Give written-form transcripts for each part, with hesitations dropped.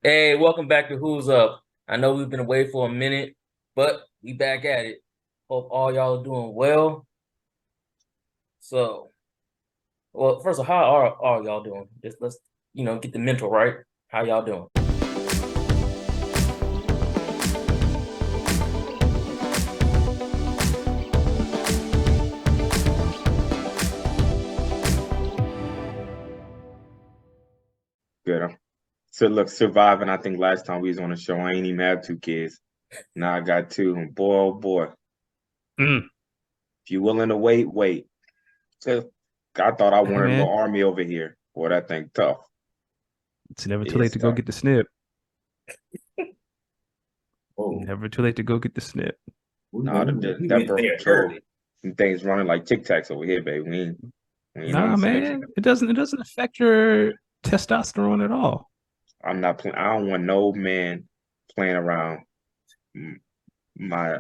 Hey, welcome back to Who's Up. I know we've been away for a minute, but we back at it. Hope all y'all are doing well. So, well, first of all, how are all y'all doing? Just let's, get the mental right. How y'all doing? Good. So look, surviving. I think last time we was on the show, I ain't even have two kids. Now I got two. And boy, oh boy. Mm. If you're willing to wait, wait. So I thought I Hey, wanted a man, little army over here. Boy, that thing tough. it's never It too late is to go tough. get the snip. Oh, Never too late to go get the snip. No, we that went birth there control. early. Them things running like Tic Tacs over here, baby. We ain't on Nah, the same man, shit. it doesn't affect your testosterone at all. I'm not playing. I don't want no man playing around m- my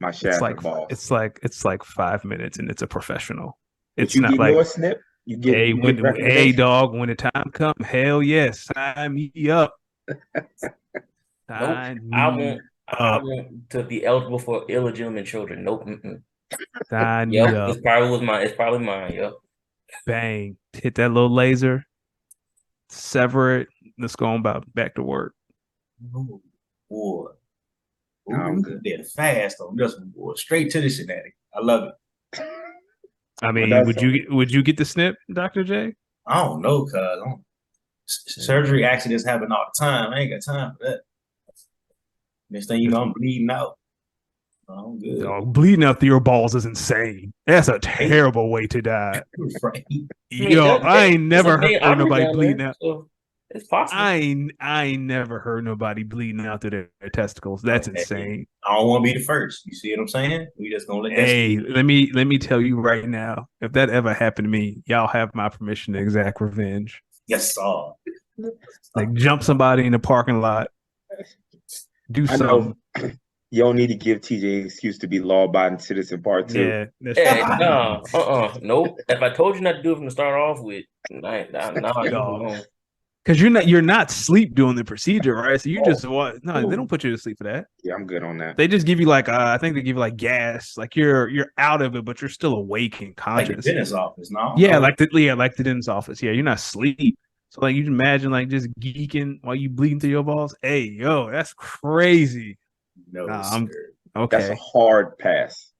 my It's shaft like and balls. it's like 5 minutes and it's a professional. But It's you not get like, your snip, hey, you get hey, recommendations. dog, when the time comes, hell yes, sign me up. Nope. Sign I me want I up. want to be eligible for illegitimate children. Nope. Sign me Yep. up. It's probably mine. Yep. Bang. Hit that little laser, sever it. Let's go on about back to work. Oh, boy. No, Ooh, I'm we good. did fast on this one, boy. Straight to the shenanigans. I love it. I But mean, that's would you get the snip, Dr. J? I don't know, cuz surgery accidents happen all the time. I ain't got time for that. Next thing you know, I'm bleeding out. I'm good. Dog, bleeding out through your balls is insane. That's a Right? terrible way to die. Right. I mean, Yo, I ain't it's a never main heard artery nobody down there, bleeding out. so it's possible. I ain't never heard nobody bleeding out through their testicles. That's Hey, insane. I don't want to be the first. You see what I'm saying? We just gonna let that Hey, slide. let me tell you right now, if that ever happened to me, y'all have my permission to exact revenge. Yes, sir. Like jump somebody in the parking lot, do I know something. you don't need to give TJ an excuse to be law-abiding citizen part two. Yeah, that's Hey, true. no, nope. If I told you not to do it from the start off with, nah, you Dog. wrong. Because you're not sleep doing the procedure, right? So you Oh, just what? No, they don't put you to sleep for that. Yeah, I'm good on that. They just give you like I think they give you like gas, like you're out of it, but you're still awake and like the conscious. dentist office, no? Yeah, like the dentist office. Yeah, you're not asleep. So like you can imagine like just geeking while you bleeding through your balls. Hey, yo, that's crazy. No, Nah, I'm sir. That's a okay. hard pass.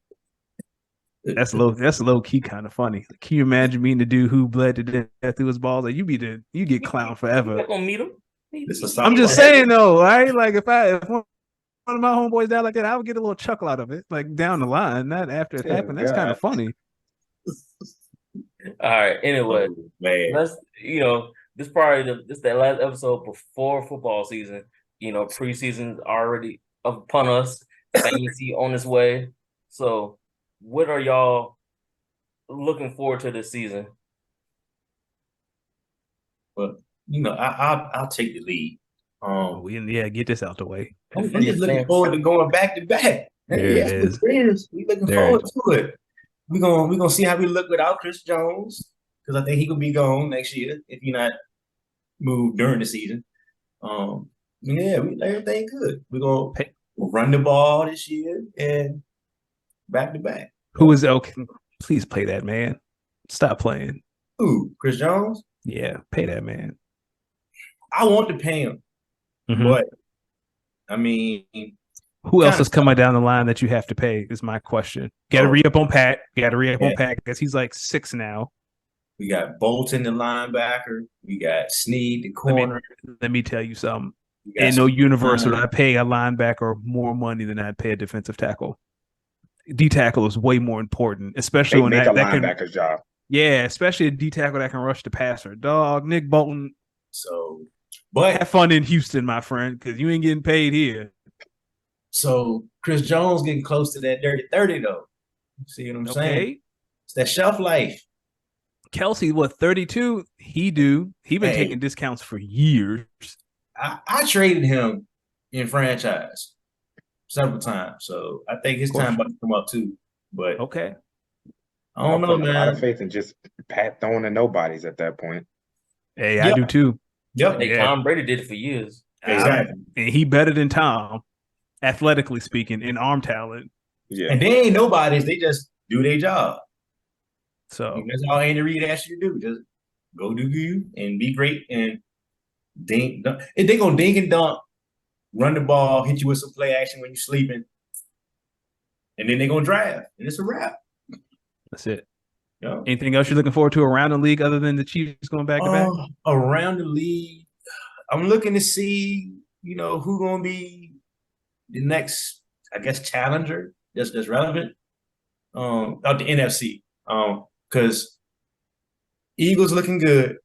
That's low key kind of funny. Like, can you imagine meeting the dude who bled to death through his balls? Like you get clown You're forever. not gonna meet him. This is I'm something just for heaven. saying though, right? Like if one of my homeboys died like that, I would get a little chuckle out of it, like down the line, not after it Oh happened. That's kind of God. funny. All right. Anyway, Oh man. let's this that last episode before football season. Preseason's already upon us. Fantasy on its way. So, what are y'all looking forward to this season? But I'll take the lead. Oh, Um, yeah, get this out the way. I'm just looking forward to going back to back. There it Yes, we is. is. We looking There forward it is. to it. We gonna see how we look without Chris Jones because I think he could be gone next year if he not moved during the season. Yeah, everything good. We're gonna Hey, run the ball this year and back to back. who is okay? Please play that man. Stop playing. Who? Chris Jones? Yeah, pay that man. I want to pay him, Mhm. but I mean, Who else kind of is coming down the line that you have to pay? Is my question. Got to oh re up on Pat. Got to re up on yeah. Pat because he's like 6 now. We got Bolton, the linebacker. We got Snead, the Let me corner. let me tell you something. We got In no universe would Stephon. I pay a linebacker more money than I'd pay a defensive tackle. D tackle is way more important, especially They when make a that can, linebacker's job. yeah, especially a D tackle that can rush the passer. Dog, Nick Bolton, So, but have fun in Houston, my friend, because you ain't getting paid here. so Chris Jones getting close to that dirty 30 though. See what I'm saying? Okay, It's that shelf life. Kelsey, what 32? He been Hey, taking discounts for years. I traded him in franchise several times. So I think Of his time course. about to come up too. But Okay. I I'm don't know, putting a lot of man. faith in just Pat throwing to nobodies at that point. Hey, I Yep, do too. yep. Hey, Yeah. Tom Brady did it for years. Exactly. And he better than Tom, athletically speaking, in arm talent. Yeah. And they ain't nobodies. They just do their job. So And that's all Andy Reid asks you to do. Just go do you and be great and dink. Dunk. If they gonna dink and dunk, run the ball, hit you with some play action when you're sleeping, and then they gonna drive, and it's a wrap. that's it. You know? Anything else you're looking forward to around the league other than the Chiefs going back to back? Around the league, I'm looking to see, who gonna be the next, I guess, challenger that's relevant. Out the NFC. Because Eagles looking good.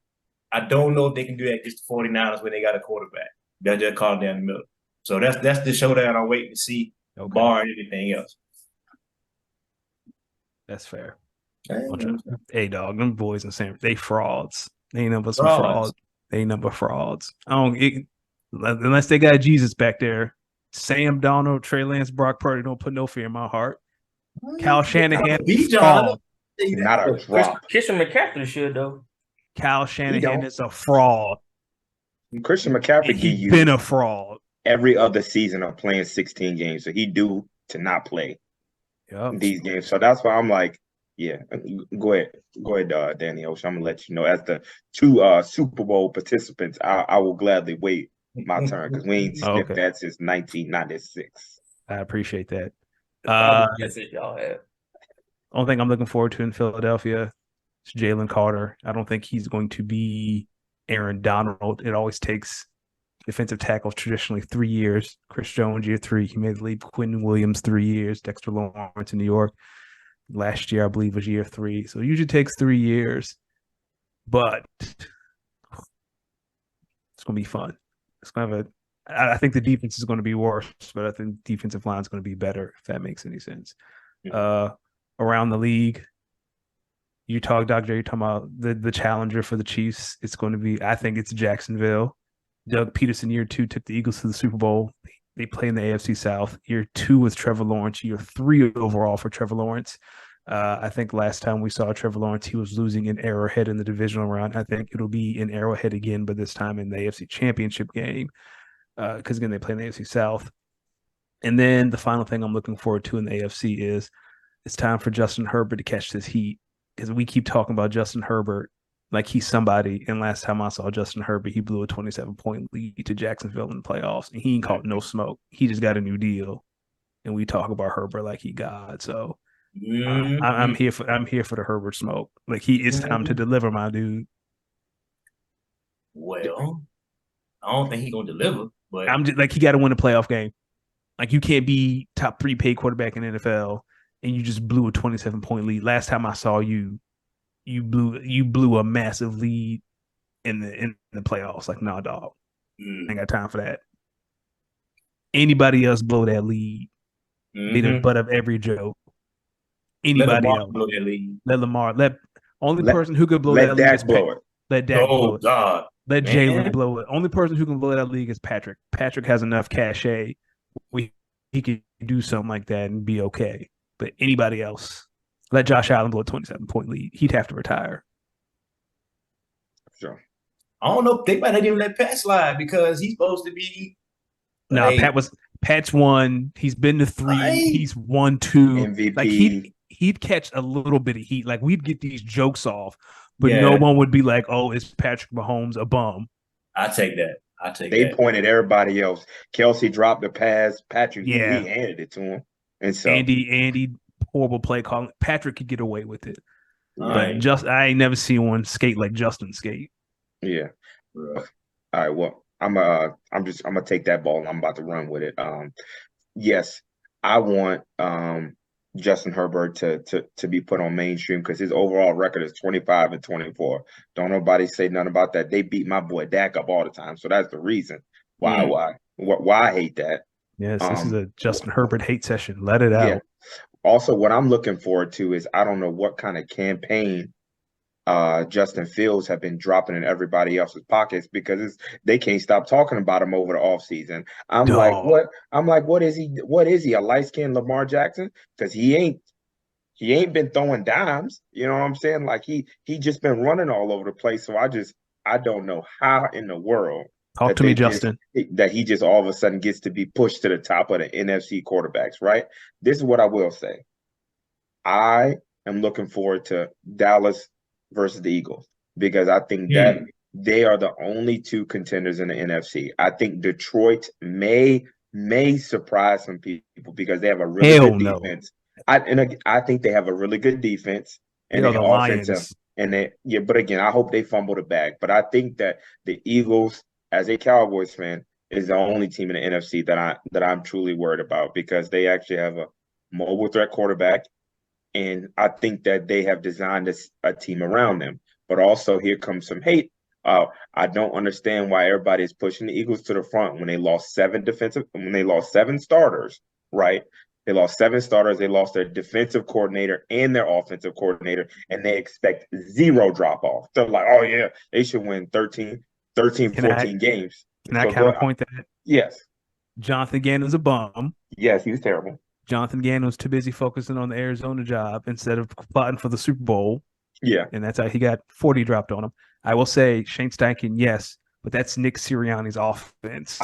I don't know if they can do that against the 49ers when they got a quarterback. They're just caught down the middle. So that's the showdown I'm waiting to see, bar anything else. That's fair. Hey, Hey, dog, them boys in San, they frauds. They ain't number some frauds. They ain't number frauds. Unless they got Jesus back there. Sam Donald, Trey Lance, Brock Purdy don't put no fear in my heart. Kyle Shanahan, fraud. Not a drop. Christian McCaffrey should though. Kyle Shanahan is a fraud. Christian McCaffrey He's been a fraud every other season of playing 16 games, so he due to not play these games. So that's why I'm like, yeah, go ahead, Danny Ocean. I'm gonna let you know. As the two Super Bowl participants, I will gladly wait my turn because we ain't skipped that since 1996. I appreciate that. That's it, y'all have. Only thing I'm looking forward to in Philadelphia is Jalen Carter. I don't think he's going to be Aaron Donald. It always takes defensive tackles traditionally 3 years. Chris Jones, year 3. He made the leap. Quentin Williams, 3 years. Dexter Lawrence in New York. Last year, I believe, was year 3. So it usually takes 3 years. But it's going to be fun. It's going to have I think the defense is going to be worse, but I think the defensive line is going to be better, if that makes any sense. Around the league, you're talking about the challenger for the Chiefs. It's going to be, I think it's Jacksonville. Doug Peterson, year 2, took the Eagles to the Super Bowl. They play in the AFC South. Year 2 with Trevor Lawrence. Year 3 overall for Trevor Lawrence. I think last time we saw Trevor Lawrence, he was losing in Arrowhead in the divisional round. I think it'll be in Arrowhead again, but this time in the AFC Championship game. Because, again, they play in the AFC South. And then the final thing I'm looking forward to in the AFC is it's time for Justin Herbert to catch this heat. Because we keep talking about Justin Herbert like he's somebody. And last time I saw Justin Herbert, he blew a 27-point lead to Jacksonville in the playoffs. And he ain't caught no smoke. He just got a new deal. And we talk about Herbert like he God. So I'm here for the Herbert smoke. Like it's time to deliver, my dude. Well, I don't think he's gonna deliver, but I'm just like, he got to win a playoff game. Like, you can't be top 3 paid quarterback in the NFL and you just blew a 27-point lead. Last time I saw you blew a massive lead in the playoffs. Like, nah, dog. Ain't got time for that. Anybody else blow that lead, be the butt of every joke. Anybody else blow that lead. Let Lamar person who could blow that league is blow it. Let Dak blow it. God. Let Jalen blow it. Only person who can blow that league is Patrick. Patrick has enough cachet where he could do something like that and be okay. But anybody else, let Josh Allen blow a 27-point lead. He'd have to retire. Sure. I don't know. They might not even let Pat slide because he's supposed to be. No, Pat's won. He's been to 3. He's won 2. MVP. Like, he'd catch a little bit of heat. Like, we'd get these jokes off, but no one would be like, "Oh, is Patrick Mahomes a bum?" I take that. They pointed everybody else. Kelsey dropped the pass. Patrick, he handed it to him. And so Andy, horrible play calling. Patrick could get away with it, right. but I ain't never seen one skate like Justin skate. Yeah. All right. Well, I'm gonna take that ball and I'm about to run with it. Yes, I want Justin Herbert to be put on mainstream because his overall record is 25-24. Don't nobody say nothing about that. They beat my boy Dak up all the time, so that's the reason why I hate that. Yes, this is a Justin Herbert hate session. Let it out. Also, what I'm looking forward to is I don't know what kind of campaign Justin Fields have been dropping in everybody else's pockets because they can't stop talking about him over the offseason. I'm like, what is he? What is he? A light-skinned Lamar Jackson? Because he ain't been throwing dimes. You know what I'm saying? Like he just been running all over the place. So I don't know how in the world Talk to me, Justin. That he just all of a sudden gets to be pushed to the top of the NFC quarterbacks, right? This is what I will say. I am looking forward to Dallas versus the Eagles because I think that they are the only two contenders in the NFC. I think Detroit may surprise some people because they have a really good defense. I think they have a really good defense and the offensive. Lions. And but again, I hope they fumble the bag. But I think that the Eagles, as a Cowboys fan, is the only team in the NFC that I'm truly worried about because they actually have a mobile threat quarterback. And I think that they have designed a team around them. But also, here comes some hate. I don't understand why everybody is pushing the Eagles to the front when they lost seven starters, right? They lost 7 starters. They lost their defensive coordinator and their offensive coordinator, and they expect 0 drop-off. They're like, oh, yeah, they should win 13, 14 games. Can I counterpoint that? Yes. Jonathan Gannon's a bum. Yes, he was terrible. Jonathan Gannon was too busy focusing on the Arizona job instead of plotting for the Super Bowl. Yeah. And that's how he got 40 dropped on him. I will say Shane Steichen, yes, but that's Nick Sirianni's offense.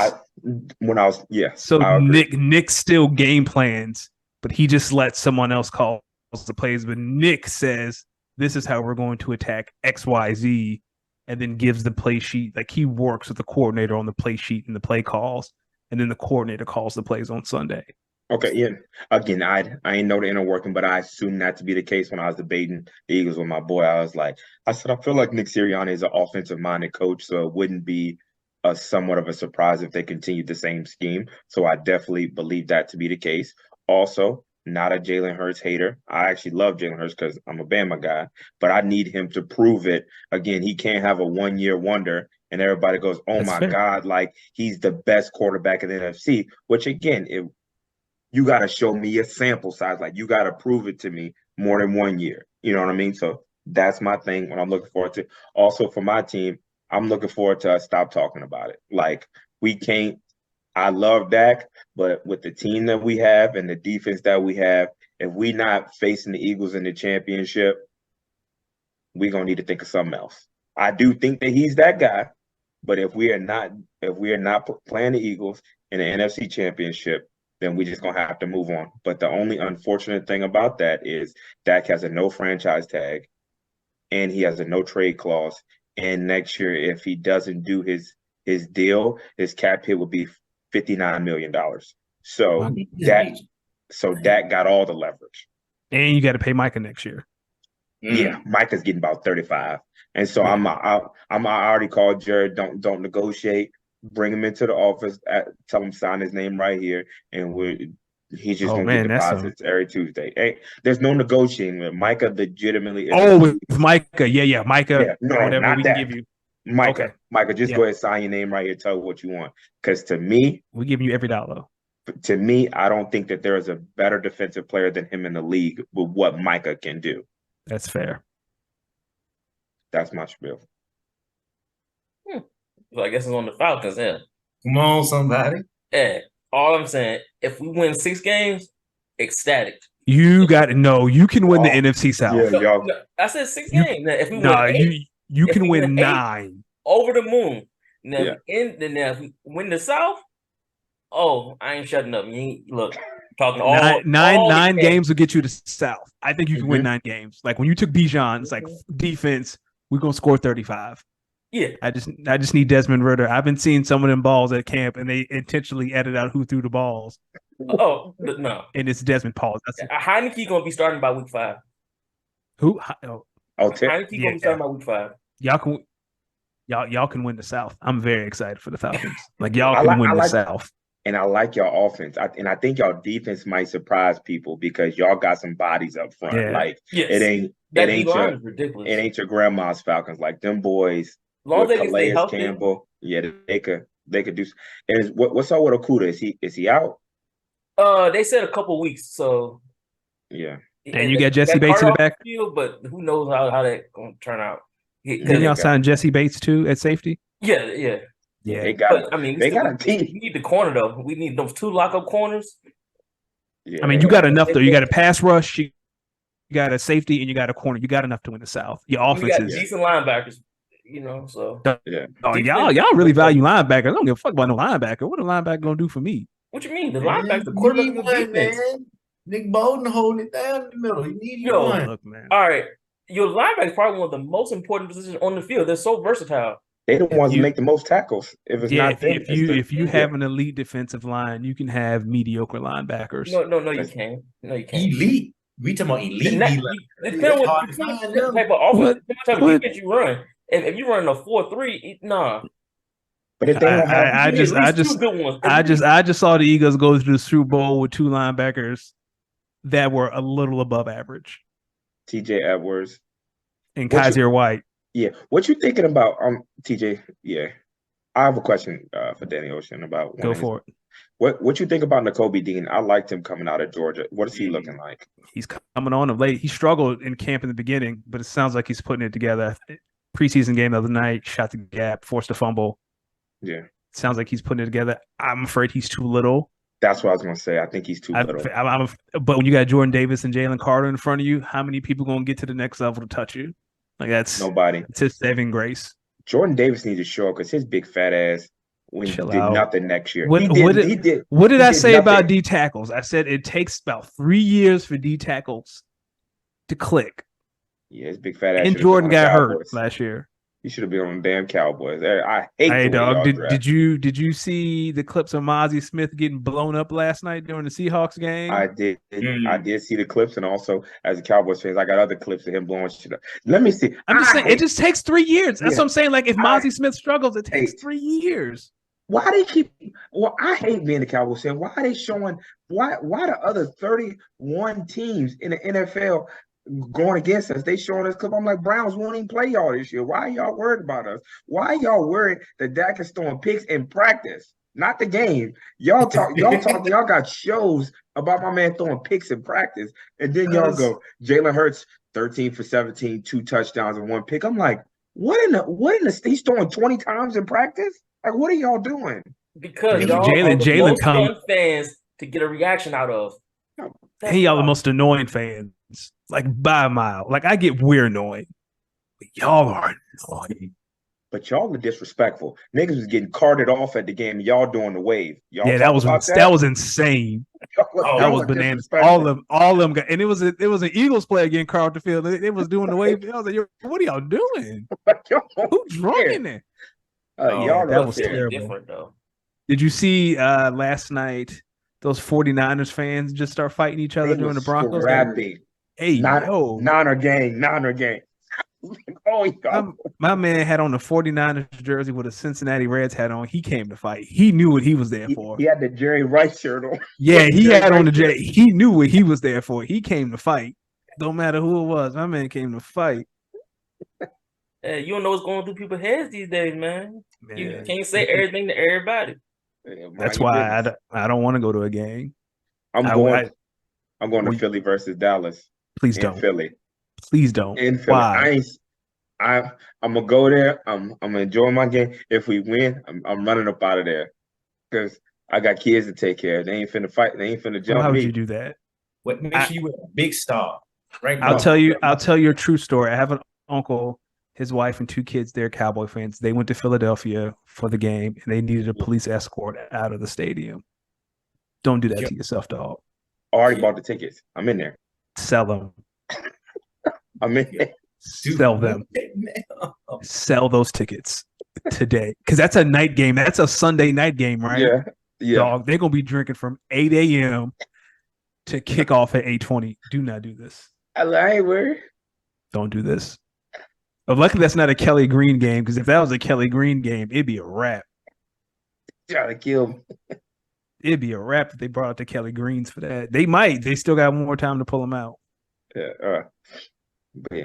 So Nick still game plans, but he just lets someone else call the plays. But Nick says, this is how we're going to attack XYZ, and then gives the play sheet. Like he works with the coordinator on the play sheet and the play calls, and then the coordinator calls the plays on Sunday. Okay, yeah. Again, I ain't know the inner working, but I assumed that to be the case when I was debating the Eagles with my boy. I said, I feel like Nick Sirianni is an offensive-minded coach, so it wouldn't be somewhat of a surprise if they continued the same scheme. So I definitely believe that to be the case. Also, not a Jalen Hurts hater. I actually love Jalen Hurts because I'm a Bama guy, but I need him to prove it. Again, he can't have a one-year wonder, and everybody goes, oh, my God, like he's the best quarterback in the NFC, which, again, you got to show me a sample size. Like, you got to prove it to me more than 1 year. You know what I mean? So that's my thing, what I'm looking forward to. Also, for my team, I'm looking forward to us stop talking about it. Like, we can't – I love Dak, but with the team that we have and the defense that we have, if we not facing the Eagles in the championship, we're going to need to think of something else. I do think that he's that guy, but if we are not playing the Eagles in the NFC championship, then we just going to have to move on. But the only unfortunate thing about that is Dak has a no franchise tag and he has a no trade clause. And next year, if he doesn't do his deal, his cap hit would be $59 million. So Dak got all the leverage. And you got to pay Micah next year. Yeah, Micah's getting about 35. And so I already called Jared, don't negotiate. Bring him into the office, tell him sign his name right here, and he's just going to get deposits every Tuesday. Hey, there's no negotiating with Micah. Legitimately, with Micah, Micah. Yeah, no, whatever not we that. can give you, Micah. Okay. Micah, just go ahead, sign your name right here. Tell what you want, because to me, we give you every dollar. To me, I don't think that there is a better defensive player than him in the league with what Micah can do. That's fair. That's my spiel. So I guess it's on the Falcons then. Come on, somebody. Yeah. All I'm saying, if we win 6 games, ecstatic. You got to know you can win the NFC South. Yeah, no, I said 6 games. Now, if we win 8, you can win 9. Over the moon. Now, yeah. If we win the South, oh, I ain't shutting up. Look, talking all nine games will get you to South. I think you can win 9 games. Like when you took Bijan, it's like defense, we're gonna score 35. Yeah, I just need Desmond Ridder. I've been seeing some of them balls at camp, and they intentionally edit out who threw the balls. Oh no, and it's Desmond Paul. Heineke gonna be starting by week 5. Who? Heineke gonna be starting by week 5. Y'all can win the South. I'm very excited for the Falcons. Like y'all can win the South. And I like y'all offense. I think y'all defense might surprise people because y'all got some bodies up front. Yeah. Like it ain't your grandma's Falcons. Like them boys. Long as they can stay healthy. Campbell, yeah, they could do. And what's up with Okuda? Is he out? They said a couple weeks. So yeah. And you got Jesse Bates in the back. But who knows how that's gonna turn out? Then y'all signed Jesse Bates too at safety. Yeah. They got. They got a team. We need the corner though. We need those 2 lockup corners. Yeah. I mean, you got enough though. You got a pass rush. You got a safety, and you got a corner. You got enough to win the South. Your offense decent linebackers. So Yeah. Oh, y'all really value linebackers. I don't give a fuck about no linebacker. What a linebacker gonna do for me? what you mean? The Man, linebacker, the you quarterback, need the one, defense. man. Nick Bolton holding it down in the middle. You need Yo, one. Look, man. All right, your linebacker is probably one of the most important positions on the field. They're so versatile. They the If ones that you- make the most tackles. If it's Yeah, not them, if you have an elite defensive line, you can have mediocre linebackers. No, you can't. No, you can't. Elite. We talking about elite Not- D-line. Depending It's on hard what to find type them. of offense, What- depending on what type of what- defense you run. If you run a 4-3, nah. But if they don't have, I You need just at least two good ones. At least. I just saw the Eagles go to the Super Bowl with two linebackers that were a little above average, TJ Edwards, and What you- Kaiser White. yeah. What you thinking about, TJ? Yeah, I have a question for Danny Ocean about one Go of his- for it. What you think about Nakobe Dean? I liked him coming out of Georgia. What is he looking like? He's coming on of late. He struggled in camp in the beginning, but it sounds like he's putting it together. Preseason game the other night, shot the gap, forced a fumble. Yeah, Sounds like he's putting it together. I'm afraid he's too little. that's what I was gonna say. I think he's too little. But when you got Jordan Davis and Jalen Carter in front of you, how many people gonna get to the next level to touch you? Like that's Nobody. it's his saving grace. Jordan Davis needs to show up because his big fat ass Chill did out. nothing next year. What He did I did say about nothing. D tackles? I said it takes about 3 years for D tackles to click. Yeah, his big fat ass. And should've been Jordan on the got hurt Cowboys. last year. He should have been on the damn Cowboys. I hate Hey the way dog, y'all did draft. you see the clips of Mozzie Smith getting blown up last night during the Seahawks game? I did see the clips, and also as a Cowboys fan, I got other clips of him blowing shit up. Let me see. I'm just saying it just takes 3 years. That's Yeah. what I'm saying. Like if I Mozzie Smith struggles, it takes hate- 3 years. Why they keep? Well, I hate being a Cowboys fan. Why are they showing? Why the other 31 teams in the NFL going against us? They showing us clip. I'm like, Browns won't even play y'all this year. Why are y'all worried about us? Why are y'all worried that Dak is throwing picks in practice, not the game? Y'all got shows about my man throwing picks in practice, and then y'all go Jalen Hurts 13 for 17, 2 touchdowns and 1 pick. I'm like, what in the he's throwing 20 times in practice? Like, what are y'all doing? Because Jalen- y'all are the Jalen most come- fun fans to get a reaction out of. That's Hey, y'all the why. most annoying fans, like by a mile. Like I get we're annoying, but y'all are annoying. But y'all are disrespectful. Niggas was getting carted off at the game. And y'all doing the wave. Y'all Yeah, talk about that was insane. Y'all That was are bananas. disrespectful. All of them got, and it was an Eagles player getting carved the field. They was doing the wave. I was like, what are y'all doing? Y'all Who drunk care. in there? Y'all that are was fair. terrible. Different though. Did you see last night those 49ers fans just start fighting each other They during the was Broncos game? scrapping. Hey, yo. Niner gang. Oh, y'all. My man had on the 49ers jersey with a Cincinnati Reds hat on. He came to fight. He knew what he was there for. He had the Jerry Rice shirt on. Yeah, he Jerry had on the Rice J. He knew what he was there for. He came to fight. Don't matter who it was. My man came to fight. Hey, you don't know what's going through people's heads these days, man. You Man, can't say everything to everybody. Yeah, mind that's your why business. I don't want to go to a game. I'm I- going. I- I'm going to we- Philly versus Dallas. Please in don't. Philly. Please don't. In Philly. Why? I'm gonna go there. I'm gonna enjoy my game. If we win, I'm running up out of there because I got kids to take care of. They ain't finna fight. They ain't finna Why jump would me. you do that? What makes sure you a big star? Right. I'll tell you a true story. I have an uncle, his wife and 2 kids, they're Cowboy fans. They went to Philadelphia for the game and they needed a police escort out of the stadium. Don't do that to yourself, dog. I already bought the tickets. I'm in there. Sell them. I'm in there. Sell them. Sell those tickets today. Because that's a night game. That's a Sunday night game, right? Yeah. Dog, they're gonna be drinking from 8 a.m. to kick off at 8:20. Do not do this. I ain't worried. Don't do this. But luckily that's not a Kelly Green game, because if that was a Kelly Green game, it'd be a wrap. Trying to kill me. It'd be a wrap if they brought out the Kelly Greens for that. They might. They still got one more time to pull them out. Yeah. But yeah,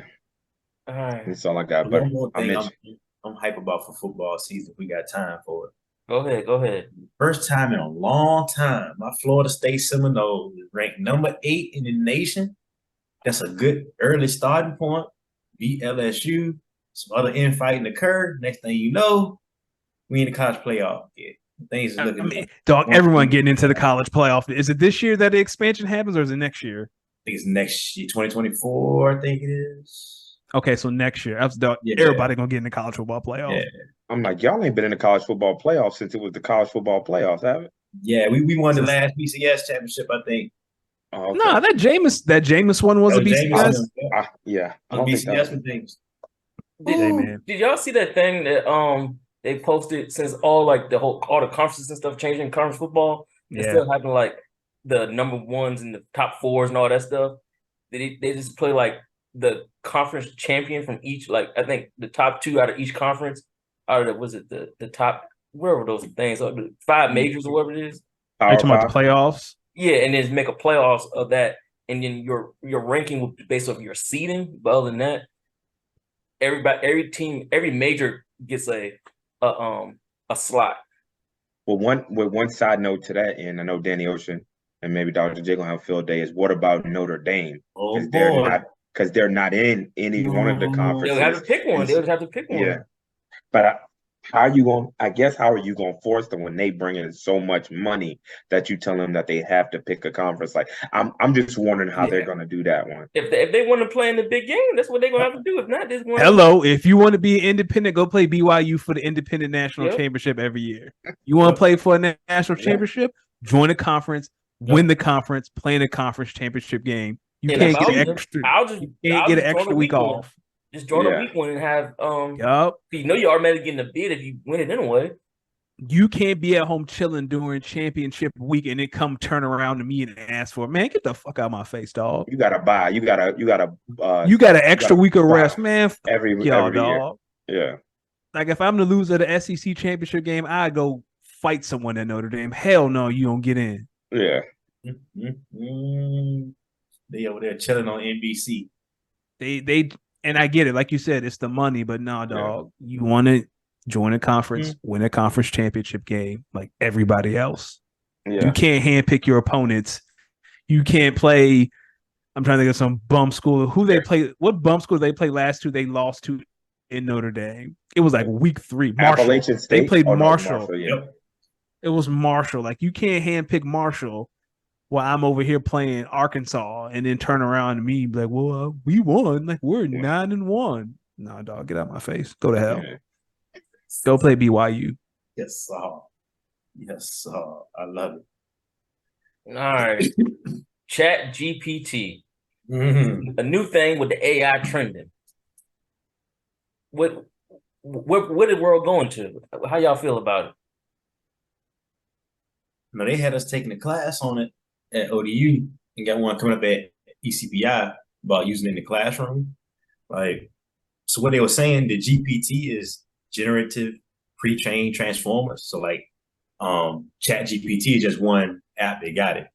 All right. that's all I got. One But more I'm thing in. I'm hype about for football season. We got time for it. Go ahead. First time in a long time, my Florida State Seminoles is ranked number 8 in the nation. That's a good early starting point. Beat LSU. Some other infighting occurred. Next thing you know, we in the college playoff. Yeah, things is looking. Dog, everyone getting into the college playoff. Is it this year that the expansion happens, or is it next year? I think it's next year, 2024. I think it is. Okay, so next year, Yeah. everybody gonna get in the college football playoff. Yeah. I'm like, y'all ain't been in the college football playoffs since it was the college football playoffs, have it? Yeah, we won the Since- last BCS championship, I think. Oh, okay. No, that Jameis one was a That was BCS. Jameson. Yeah, I On don't think that BCS was. with James. Hey, man. Did y'all see that thing that they posted since all the conferences and stuff changing conference football? They Yeah. still having like the number ones and the top fours and all that stuff. They just play like the conference champion from each, like I think the top two out of each conference, out of the top, where were those things? Or the five majors or whatever it is. Are you Power talking about the five? playoffs? Yeah, and then make a playoffs of that, and then your ranking will be based off your seeding. But other than that, every team, every major gets a slot. Well, one side note to that, and I know Danny Ocean and maybe Dr. J gonna have a field day, is what about Notre Dame? Oh Because boy. they're not in any one of the No. They'll have to conferences. pick one. And They'll just have to pick one. yeah, but how are you going? I guess how are you going to force them when they bring in so much money that you tell them that they have to pick a conference? Like I'm just wondering how they're Yeah. going to do that one. If they want to play in the big game, that's what they're gonna have to do. If not, they're going. Hello, if you want to be independent, go play BYU for the independent national Yep. championship every year. You want to play for a national Yeah. championship? Join a conference, win the conference, play in a conference championship game. You And can't if I get was an them, extra. I'll just You can't I'll get an just join extra a week one. off. Just join a Yeah. week one and have Yup. you know you're automatically getting a bid if you win it anyway. You can't be at home chilling during championship week and then come turn around to me and ask for it. Man, get the fuck out of my face, dog. You got to buy. You got to You got an extra gotta week of buy rest, man. Fuck every y'all, year. dog. Yeah. Like if I'm the loser of the SEC championship game, I go fight someone at Notre Dame. Hell no, you don't get in. Yeah. They over there chilling on NBC. They and I get it, like you said, it's the money, but no, dog. You want to join a conference, win a conference championship game like everybody else. Yeah. You can't handpick your opponents. You can't play. I'm trying to think of some bum school. Who they play? What bum school they play last two? They lost to in Notre Dame. It was like week 3. Marshall. Appalachian State. They played Oh, no, Marshall. yeah. Yep. It was Marshall. Like you can't handpick Marshall while I'm over here playing Arkansas and then turn around to me and be like, well, we won. Like we're 9-1. No, dog, get out of my face. Go to hell. Yeah. Go play BYU. Yes, yes, I love it. All right. Chat GPT. Mm-hmm. A new thing with the AI trending. What the world going to? How y'all feel about it? No, they had us taking a class on it at ODU and got one coming up at ECPI about using it in the classroom. Like, so what they were saying, the GPT is generative pre-trained transformers. So like, Chat GPT is just one app that got it.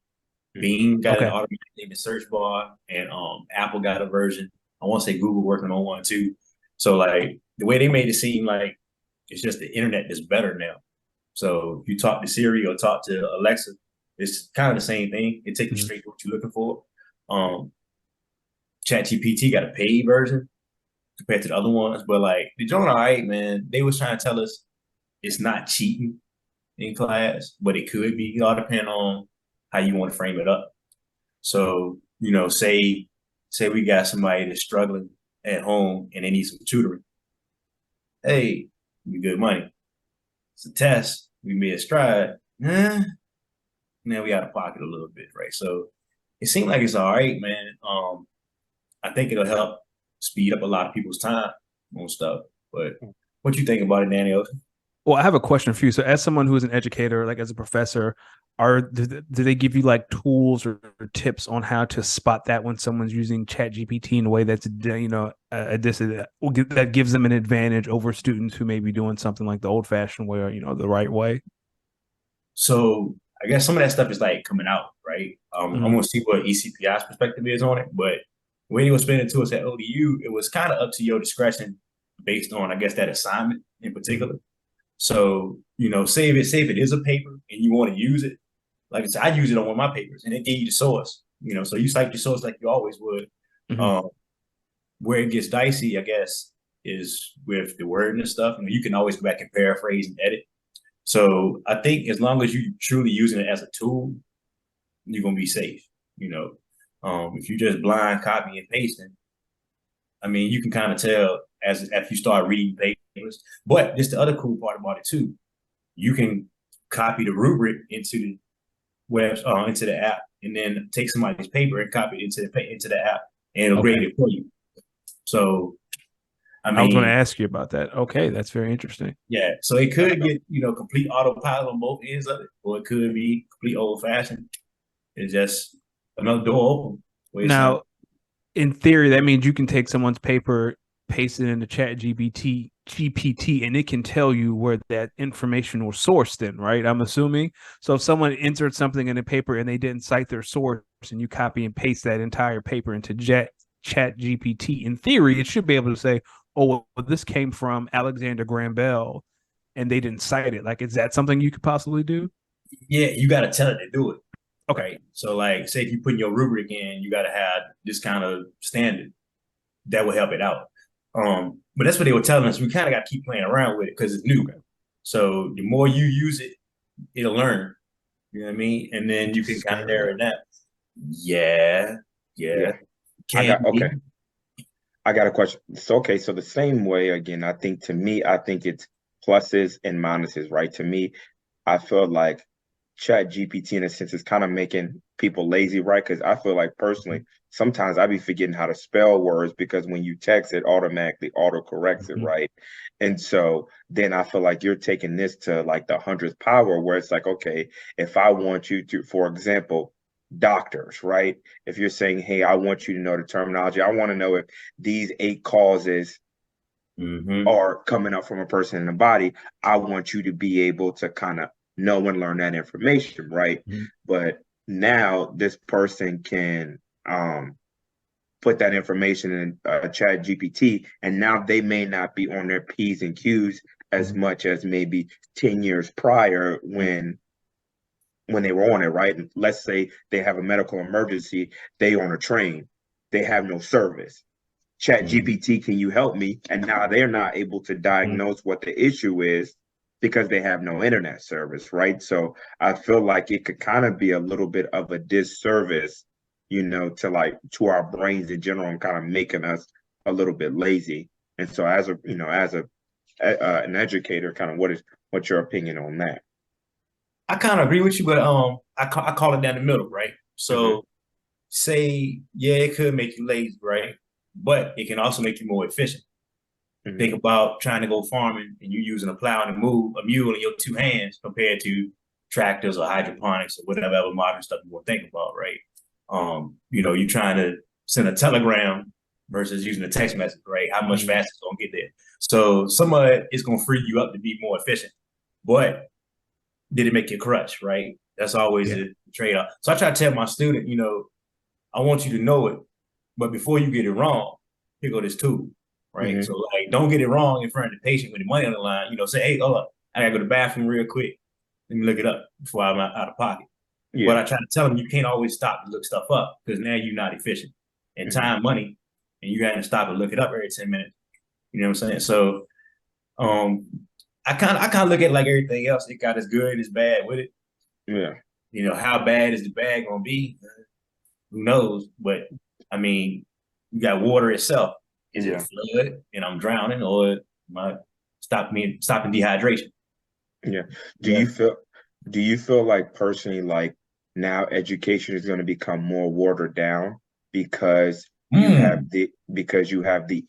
Bing got it automatically in the search bar, and Apple got a version. I want to say Google working on one too. So like the way they made it seem like it's just the internet that's better now. So if you talk to Siri or talk to Alexa, it's kind of the same thing. It takes you straight to what you're looking for. ChatGPT got a paid version compared to the other ones, but like the joint, all right, man. They was trying to tell us it's not cheating in class, but it could be. It all depend on how you want to frame it up. So, you know, say we got somebody that's struggling at home and they need some tutoring. Hey, we good money. It's a test. We made a stride. Now we out of pocket a little bit, right? So it seemed like it's all right, man. I think it'll help speed up a lot of people's time on stuff. But what you think about it, Daniel? Well, I have a question for you. So, as someone who is an educator, like as a professor, do they give you like tools or tips on how to spot that when someone's using Chat GPT in a way that's that gives them an advantage over students who may be doing something like the old-fashioned way or the right way? So I guess some of that stuff is like coming out, right? I'm gonna see what ECPI's perspective is on it, but when he was explaining it to us at ODU, it was kind of up to your discretion based on, I guess, that assignment in particular. So, say if it is a paper and you want to use it, like I said, I use it on one of my papers and it gave you the source, so you cite your source like you always would. Where it gets dicey, I guess, is with the wording and stuff. You can always go back and paraphrase and edit. So I think as long as you're truly using it as a tool, you're going to be safe. If you just blind copy and pasting, I mean, you can kind of tell as you start reading papers. But just the other cool part about it too, you can copy the rubric into the into the app, and then take somebody's paper and copy it into the app, and it'll grade it for you. So, I was going to mean, ask you about that. Okay, that's very interesting. yeah. So it could get complete autopilot on both ends of it, or it could be complete old fashioned. It's just another door open. Now, in theory, that means you can take someone's paper, paste it into GPT, and it can tell you where that information was sourced in, right? I'm assuming. So if someone entered something in a paper and they didn't cite their source, and you copy and paste that entire paper into Chat GPT, in theory, it should be able to say, oh, well, this came from Alexander Graham Bell, and they didn't cite it. Like, is that something you could possibly do? Yeah, you got to tell it to do it. Okay. Right. So, like, say if you put in your rubric in, you got to have this kind of standard that will help it out. But that's what they were telling us. We kind of got to keep playing around with it because it's new. Okay. So the more you use it, it'll learn. You know what I mean? And then you can kind of narrow it down. Yeah. I got a question. So, okay, so the same way again, I think it's pluses and minuses, right? To me, I feel like Chat GPT in a sense is kind of making people lazy, right? Because I feel like personally, sometimes I be forgetting how to spell words because when you text it, automatically autocorrects it, right? And so then I feel like you're taking this to like the 100th power, where it's like, okay, if I want you to, for example, doctors, right? If you're saying, hey, I want you to know the terminology, I want to know if these 8 causes are coming up from a person in the body, I want you to be able to kind of know and learn that information, right? But now this person can put that information in Chat GPT, and now they may not be on their P's and Q's as much as maybe 10 years prior when they were on it, right? And let's say they have a medical emergency, they on a train, they have no service. Chat GPT, can you help me? And now they're not able to diagnose what the issue is because they have no internet service, right? So I feel like it could kind of be a little bit of a disservice, to our brains in general, and kind of making us a little bit lazy. And so as an educator, kind of what's your opinion on that? I kind of agree with you, but I call it down the middle, right? So say, yeah, it could make you lazy, right? But it can also make you more efficient. Think about trying to go farming and you using a plow and a mule in your 2 hands compared to tractors or hydroponics or whatever modern stuff you want to think about, right? You're trying to send a telegram versus using a text message, right? How much faster it's gonna get there. So some of it is gonna free you up to be more efficient. But did it make you crutch, right? That's always a trade-off. So I try to tell my student, I want you to know it, but before you get it wrong, here go this tool, right? So like, don't get it wrong in front of the patient with the money on the line. Say, hey, hold up, I gotta go to the bathroom real quick. Let me look it up before I'm out of pocket. But I try to tell them you can't always stop to look stuff up because now you're not efficient. And time, money, and you got to stop and look it up every 10 minutes. You know what I'm saying? So I kind of look at it like everything else. It got as good as bad with it. Yeah. How bad is the bag gonna be? Who knows? But I mean, you got water itself. Is it flood and I'm drowning, or am I stopping dehydration? Yeah. Do you feel like personally, like now education is going to become more watered down because you have the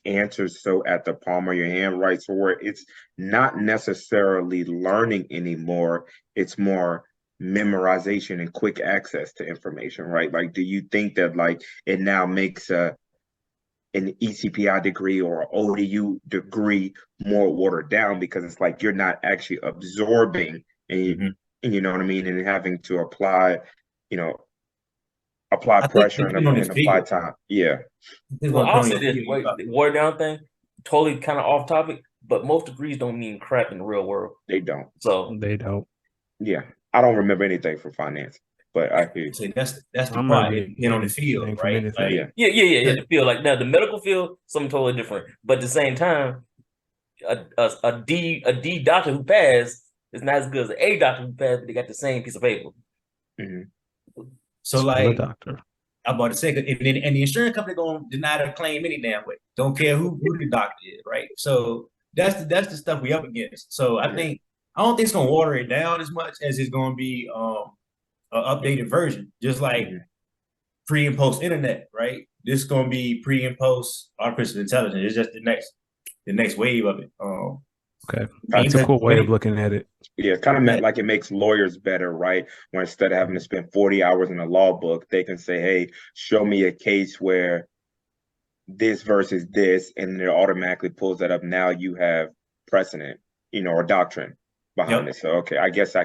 answers so at the palm of your hand, right? So where it's not necessarily learning anymore, it's more memorization and quick access to information, right? Like, do you think that like it now makes an ECPI degree or ODU degree more watered down because it's like you're not actually absorbing and you know what I mean, and having to apply pressure and apply time. Yeah. Well, I'll say this, the watered down thing, totally kind of off topic, but most degrees don't mean crap in the real world. They don't. So they don't. Yeah. I don't remember anything from finance, but I hear you. So that's the part. On the field, right? Like, yeah. The field, like now the medical field, something totally different. But at the same time, a D doctor who passed is not as good as an A doctor who passed, but they got the same piece of paper. So like, doctor. I'm about to say, and the insurance company gonna deny the claim any damn way. Don't care who the doctor is, right? So that's the stuff we up against. So I don't think it's gonna water it down as much as it's gonna be an updated version, just like pre and post internet, right? This is gonna be pre and post artificial intelligence. It's just the next wave of it. Okay, that's a cool way of looking at it. Yeah, kind of meant like it makes lawyers better, right? When instead of having to spend 40 hours in a law book, they can say, hey, show me a case where this versus this, and then it automatically pulls that up. Now you have precedent, or doctrine behind it. So okay, I guess I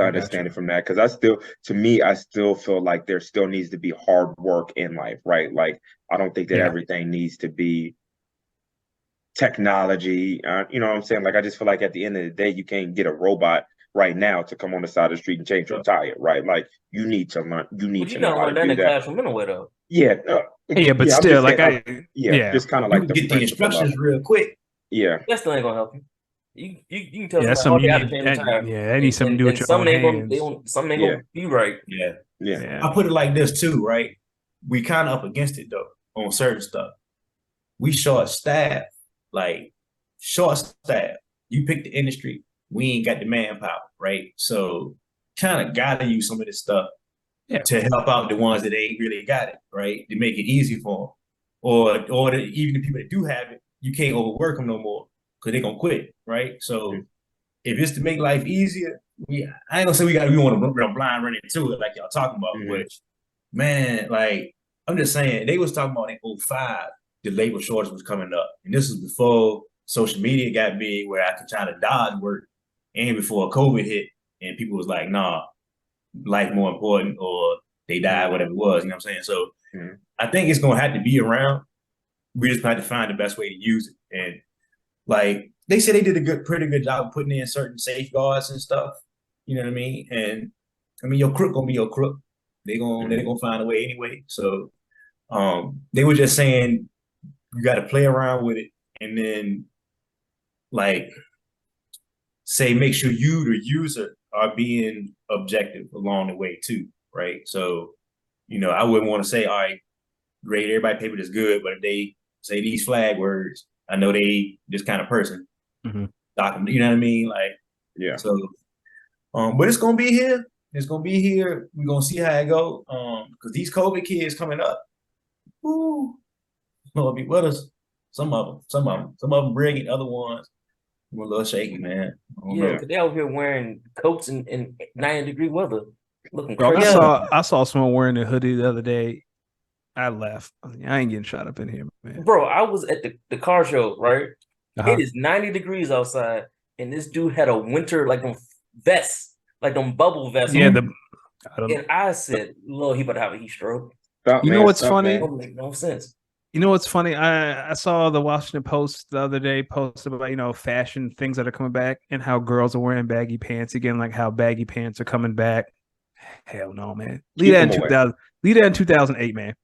understand it from that, because I still feel like there still needs to be hard work in life, right? Like I don't think that everything needs to be technology. You know what I'm saying? Like I just feel like at the end of the day, you can't get a robot right now to come on the side of the street and change your tire, right? Like you need to learn. You need to know how to do that. Classroom anyway, though. Yeah, but still, like just kind of like you get the instructions real quick. Yeah, that still ain't gonna help you. You can tell somebody how to change the tire. They need something to do with your own hands. Some ain't gonna be right. Yeah. I put it like this too, right? We kind of up against it though on certain stuff. We short staff. You pick the industry, we ain't got the manpower, right? So kind of gotta use some of this stuff to help out the ones that ain't really got it, right? To make it easy for them. Or even the people that do have it, you can't overwork them no more because they're gonna quit, right? So if it's to make life easier, I ain't gonna say we want to blind run into it like y'all talking about, which, man, like, I'm just saying, they was talking about in 2005, the labor shortage was coming up. And this was before social media got big, where I could try to dodge work, and before COVID hit and people was like, nah, life more important, or they died, whatever it was, you know what I'm saying? So I think it's gonna have to be around. We just have to find the best way to use it. And like they said, they did a pretty good job of putting in certain safeguards and stuff. You know what I mean? And I mean, your crook gonna be your crook. They're gonna find a way anyway. So they were just saying you got to play around with it, and then like say make sure you, the user, are being objective along the way too, right? So I wouldn't want to say, all right, great, everybody paper is good, but if they say these flag words, I know they this kind of person. Document, you know what I mean? Like, so but it's gonna be here. It's gonna be here. We're gonna see how it go. Because these COVID kids coming up, gonna be with us. Some of them brilliant. Other ones were a little shaky, man. Because they out here wearing coats in 90-degree weather, looking Bro, crazy. I saw someone wearing a hoodie the other day. I laughed. I ain't getting shot up in here, man. Bro, I was at the car show, right? It is 90 degrees outside, and this dude had a winter vest, like them bubble vests. Yeah, and I said, "Lord, he better have a heat stroke." You know what's funny? It don't make no sense. You know what's funny? I saw the Washington Post the other day post about fashion things that are coming back and how girls are wearing baggy pants again, like how baggy pants are coming back. Hell no, man. Leave that in 2008, man.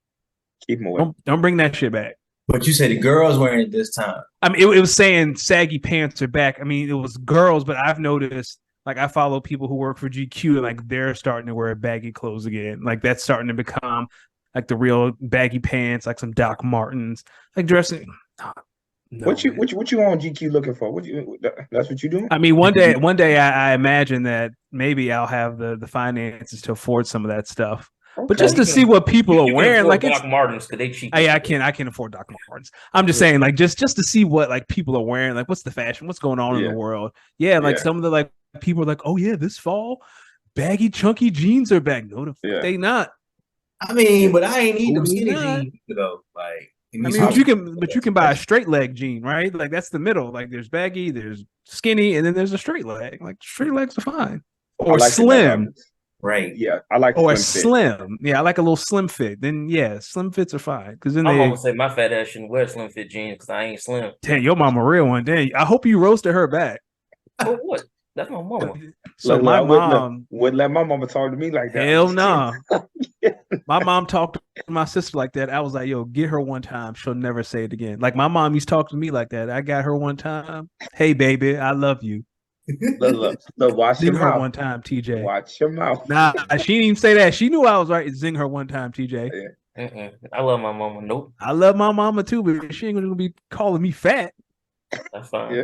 Keep them away. Don't bring that shit back. But you said the girls wearing it this time. I mean, it was saying saggy pants are back. I mean, it was girls, but I've noticed, like, I follow people who work for GQ, and like they're starting to wear baggy clothes again. Like that's starting to become like the real baggy pants, like some Doc Martens, like dressing. No, what you on GQ looking for? That's what you doing? I mean, one day I imagine that maybe I'll have the finances to afford some of that stuff. Okay. But just to see what people are wearing, like Doc Martens, because they cheap. I can't afford Doc Martens. I'm just saying, like, just to see what like people are wearing, like what's the fashion, what's going on in the world. Yeah, like some of the like people are like, oh yeah, this fall, baggy chunky jeans are back. No, they not. I mean, but I ain't need them skinny jeans though. Like, I mean, but you can buy a straight leg jean, right? Like that's the middle. Like there's baggy, there's skinny, and then there's a straight leg. Like straight legs are fine, or like slim. Right. Yeah, I like slim. Yeah, I like a little slim fit. Then slim fits are fine. Because then my mama say my fat ass shouldn't wear slim fit jeans because I ain't slim. Damn, your mama a real one. Damn, I hope you roasted her back. For what? That's my mama. So my mom wouldn't let my mama talk to me like that. Hell no. My mom talked to my sister like that. I was like, yo, get her one time. She'll never say it again. Like my mom used to talk to me like that. I got her one time. Hey, baby, I love you. Look, watch your Zing her mouth. one time, TJ. Watch your mouth. Nah, she didn't even say that. She knew I was right. Zing her one time, TJ. I love my mama. Nope. I love my mama too, but she ain't gonna be calling me fat. That's fine. Yeah.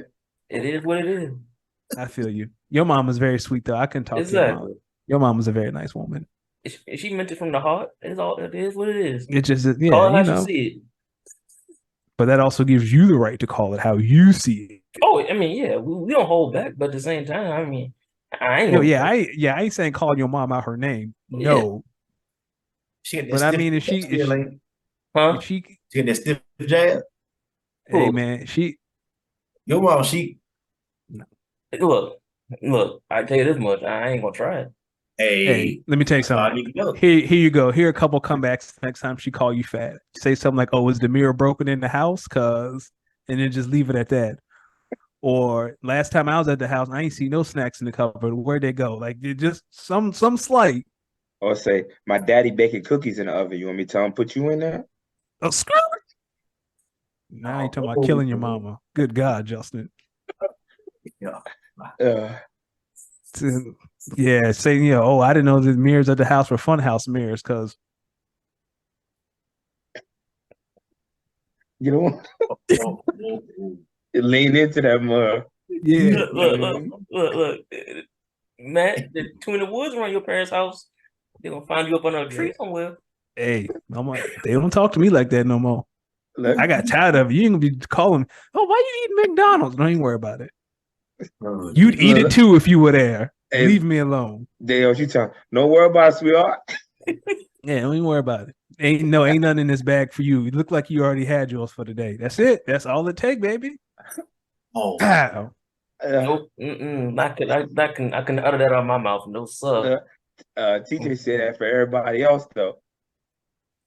It is what it is. I feel you. Your mama's very sweet though. I can talk to your mom. Exactly. Your mama's a very nice woman. She meant it from the heart. It's all. It is what it is. It just Call yeah, it you how know. she see it. But that also gives you the right to call it how you see it. Oh, I mean, yeah, we don't hold back, but at the same time, I mean, I ain't Yo, gonna. I ain't saying calling your mom out her name. Yeah. No. She got that But I stiff mean if jab still, ain't it? Huh? if she She got that stiff jab. hey Who? man, Your mom, she Look. I tell you this much, I ain't gonna try it. hey, let me tell you that's all I something. need to know. Here you go. Here are a couple comebacks next time she call you fat. Say something like, "Oh, is the mirror broken in the house?" And then just leave it at that. Or last time I was at the house, I ain't see no snacks in the cupboard. Where'd they go? Like just some slight. Or say, my daddy baking cookies in the oven. You want me to tell him put you in there? Oh, screw it. Now I ain't talking about killing your mama. Good God, Justin. Yeah. Yeah, saying oh, I didn't know the mirrors at the house were funhouse mirrors because You know, lean into that mug. yeah. Look. Matt, the two in the woods around your parents' house, they're gonna find you up under a tree somewhere. Hey, they don't talk to me like that no more. Look, I got tired of it. You ain't gonna be calling, oh, why you eating McDonald's? Don't even worry about it. You'd eat it too if you were there. Hey, leave me alone. Dale, you tell don't worry about it, sweetheart. Yeah, don't even worry about it. Ain't nothing in this bag for you. You look like you already had yours for the day. That's it. That's all it take, baby. Oh, Pow. Nope. I can utter that out of my mouth. No sir. TJ said that for everybody else though.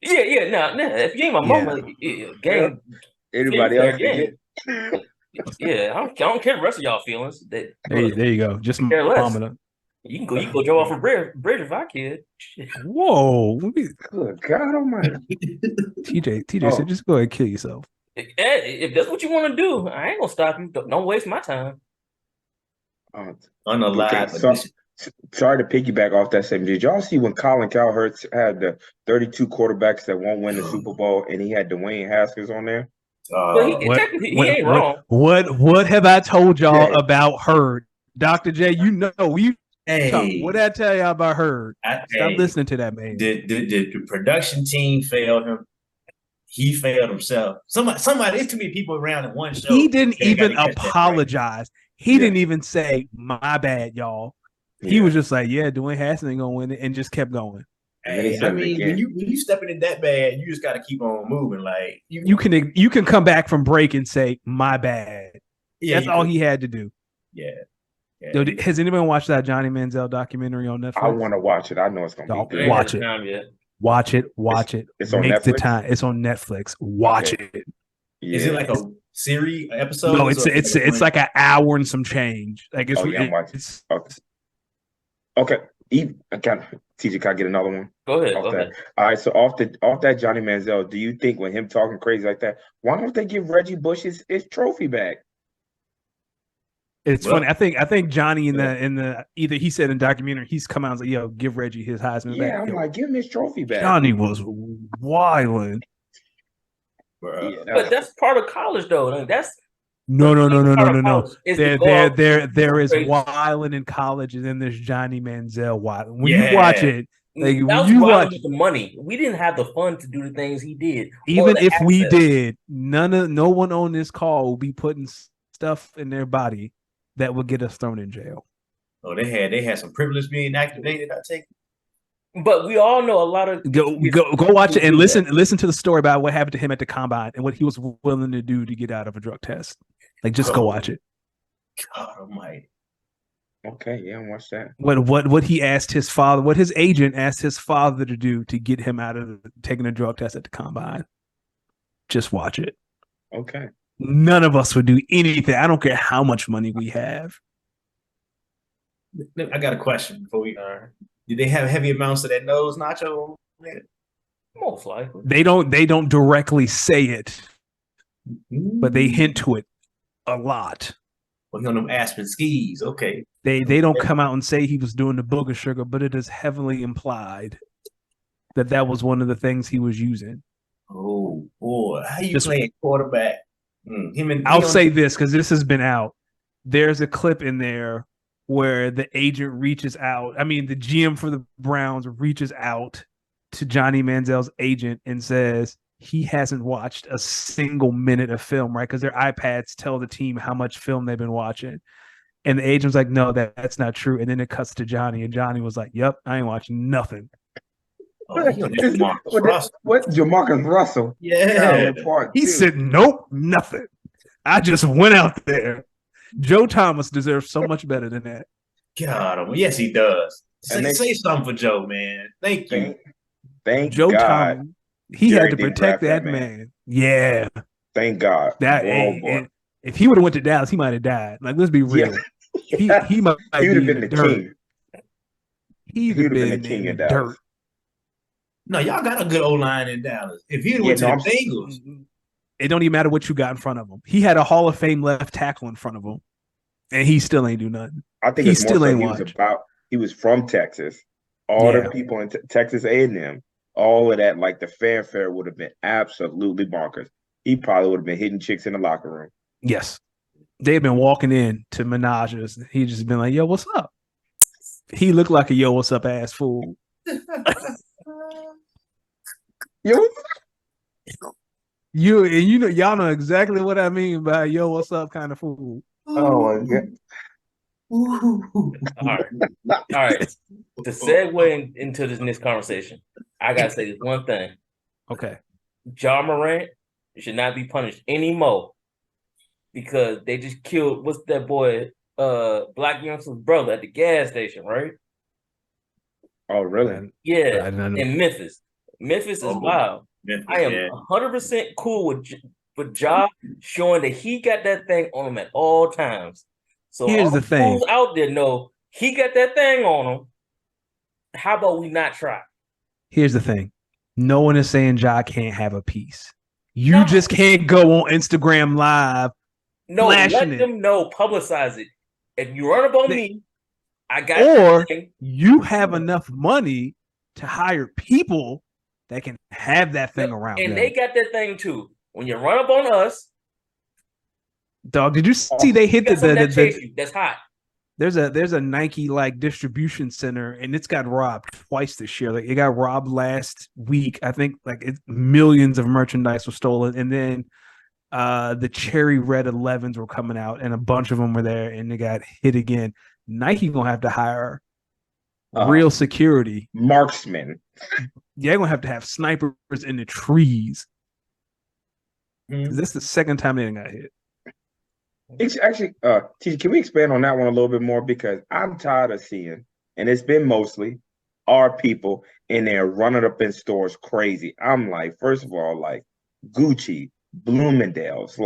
Yeah. Nah. If you ain't my mama, gang. Everybody else can Gang. Yeah, I don't care the rest of y'all feelings. There you go. Just care less. mama. You can go jump off a bridge if I can. Whoa. Good God Almighty. TJ said, just go ahead and kill yourself. If that's what you want to do, I ain't gonna stop you. Don't waste my time. unalive. Sorry to piggyback off that statement. Did y'all see when Colin Cowherd had the 32 quarterbacks that won't win the Super Bowl and he had Dwayne Haskins on there? But he ain't wrong. What have I told y'all about Hurd? Dr. J, you know we talk. What did I tell y'all about Hurd? Stop listening to that man. The production team failed him. He failed himself. Somebody, there's too many people around in one show. He didn't even apologize. He didn't even say, my bad, y'all. He was just like, yeah, Dwayne Haskins ain't gonna win it, and just kept going. Hey, I mean, when you stepping in that bad, you just got to keep on moving. Like you can come back from break and say, my bad. Yeah, that's all he had to do. Yeah. Yo, has anyone watched that Johnny Manziel documentary on Netflix? I want to watch it. I know it's gonna be good. Watch it. Watch it. It's on Make Netflix? the time. It's on Netflix. Watch it. Yeah. Is it like a series episode? No, it's like an hour and some change. Like it's I'm watching. Okay. TJ, can I get another one? Go ahead. All right. So off that Johnny Manziel, do you think when him talking crazy like that, why don't they give Reggie Bush his trophy back? It's funny. I think Johnny in the either he said in the documentary he's come out and said, "Yo, give Reggie his Heisman back." Yeah, I'm like, give him his trophy back. Johnny was wilding. But that's part of college, though. That's no. There is wilding in college, and then there's Johnny Manziel wilding. When you watch it, like when you watch the money, we didn't have the fun to do the things he did. Even if we did, no one on this call will be putting stuff in their body that would get us thrown in jail. Oh, they had some privilege being activated. I take it. But we all know a lot of go watch it and listen to the story about what happened to him at the combine and what he was willing to do to get out of a drug test. Like, just go watch it. God Almighty. Okay, yeah, watch that. What he asked his father, what his agent asked his father to do to get him out of taking a drug test at the combine. Just watch it. Okay. None of us would do anything. I don't care how much money we have. I got a question before we did they have heavy amounts of that nose nacho? Most likely. They don't directly say it, but they hint to it a lot. Or he on them Aspen skis. Okay. They don't come out and say he was doing the booger sugar, but it is heavily implied that was one of the things he was using. Oh boy, how you playing quarterback? I'll say this because this has been out. There's a clip in there where the agent reaches out. I mean, the GM for the Browns reaches out to Johnny Manziel's agent and says he hasn't watched a single minute of film, right? Because their iPads tell the team how much film they've been watching. And the agent's like, no, that's not true. And then it cuts to Johnny, and Johnny was like, yep, I ain't watching nothing. Oh, what Jamarcus Russell? Yeah. He said, nope, nothing. I just went out there. Joe Thomas deserves so much better than that. God, yes, he does. Say something for Joe, man. Thank you. Thank Joe God. Thomas. He Jerry had to protect that man. Yeah. Thank God. If he would have went to Dallas, he might have died. Like, let's be real. Yeah. He might he would have been the king. He would have been the king of Dallas. No, y'all got a good O-line in Dallas. If he went to the Bengals, it don't even matter what you got in front of him. He had a Hall of Fame left tackle in front of him, and he still ain't do nothing. I think he still ain't watch. He was from Texas. All the people in Texas A&M, all of that, like the fanfare would have been absolutely bonkers. He probably would have been hitting chicks in the locker room. Yes. They've been walking in to menages. He just been like, yo, what's up? He looked like a yo, what's up ass fool. Yo, y'all know exactly what I mean by yo, what's up kind of fool. Oh my God. All right. To segue into this next conversation, I gotta say this one thing. Okay. Ja Morant should not be punished anymore because they just killed what's that boy, Black Youngster's brother at the gas station, right? Oh, really? Yeah, in Memphis. Memphis is wild. Memphis, I am 100% cool with Ja showing that he got that thing on him at all times. So here's the thing. Fools out there know he got that thing on him. How about we not try? Here's the thing. No one is saying Ja can't have a piece. You just can't go on Instagram Live. No, let them know, publicize it. If you run up on me, I got or you have enough money to hire people that can have that thing around. And they got that thing too. When you run up on us, dog, did you see they hit that's hot. There's a Nike like distribution center and it's got robbed twice this year. Like it got robbed last week. I think millions of merchandise was stolen, and then the cherry red 11s were coming out and a bunch of them were there and they got hit again. Nike gonna have to hire real security marksmen. They're gonna have to have snipers in the trees. This is the second time they got hit. It's actually, TJ, can we expand on that one a little bit more? Because I'm tired of seeing, and it's been mostly our people in there running up in stores crazy. I'm like, first of all, like Gucci, Bloomingdale's,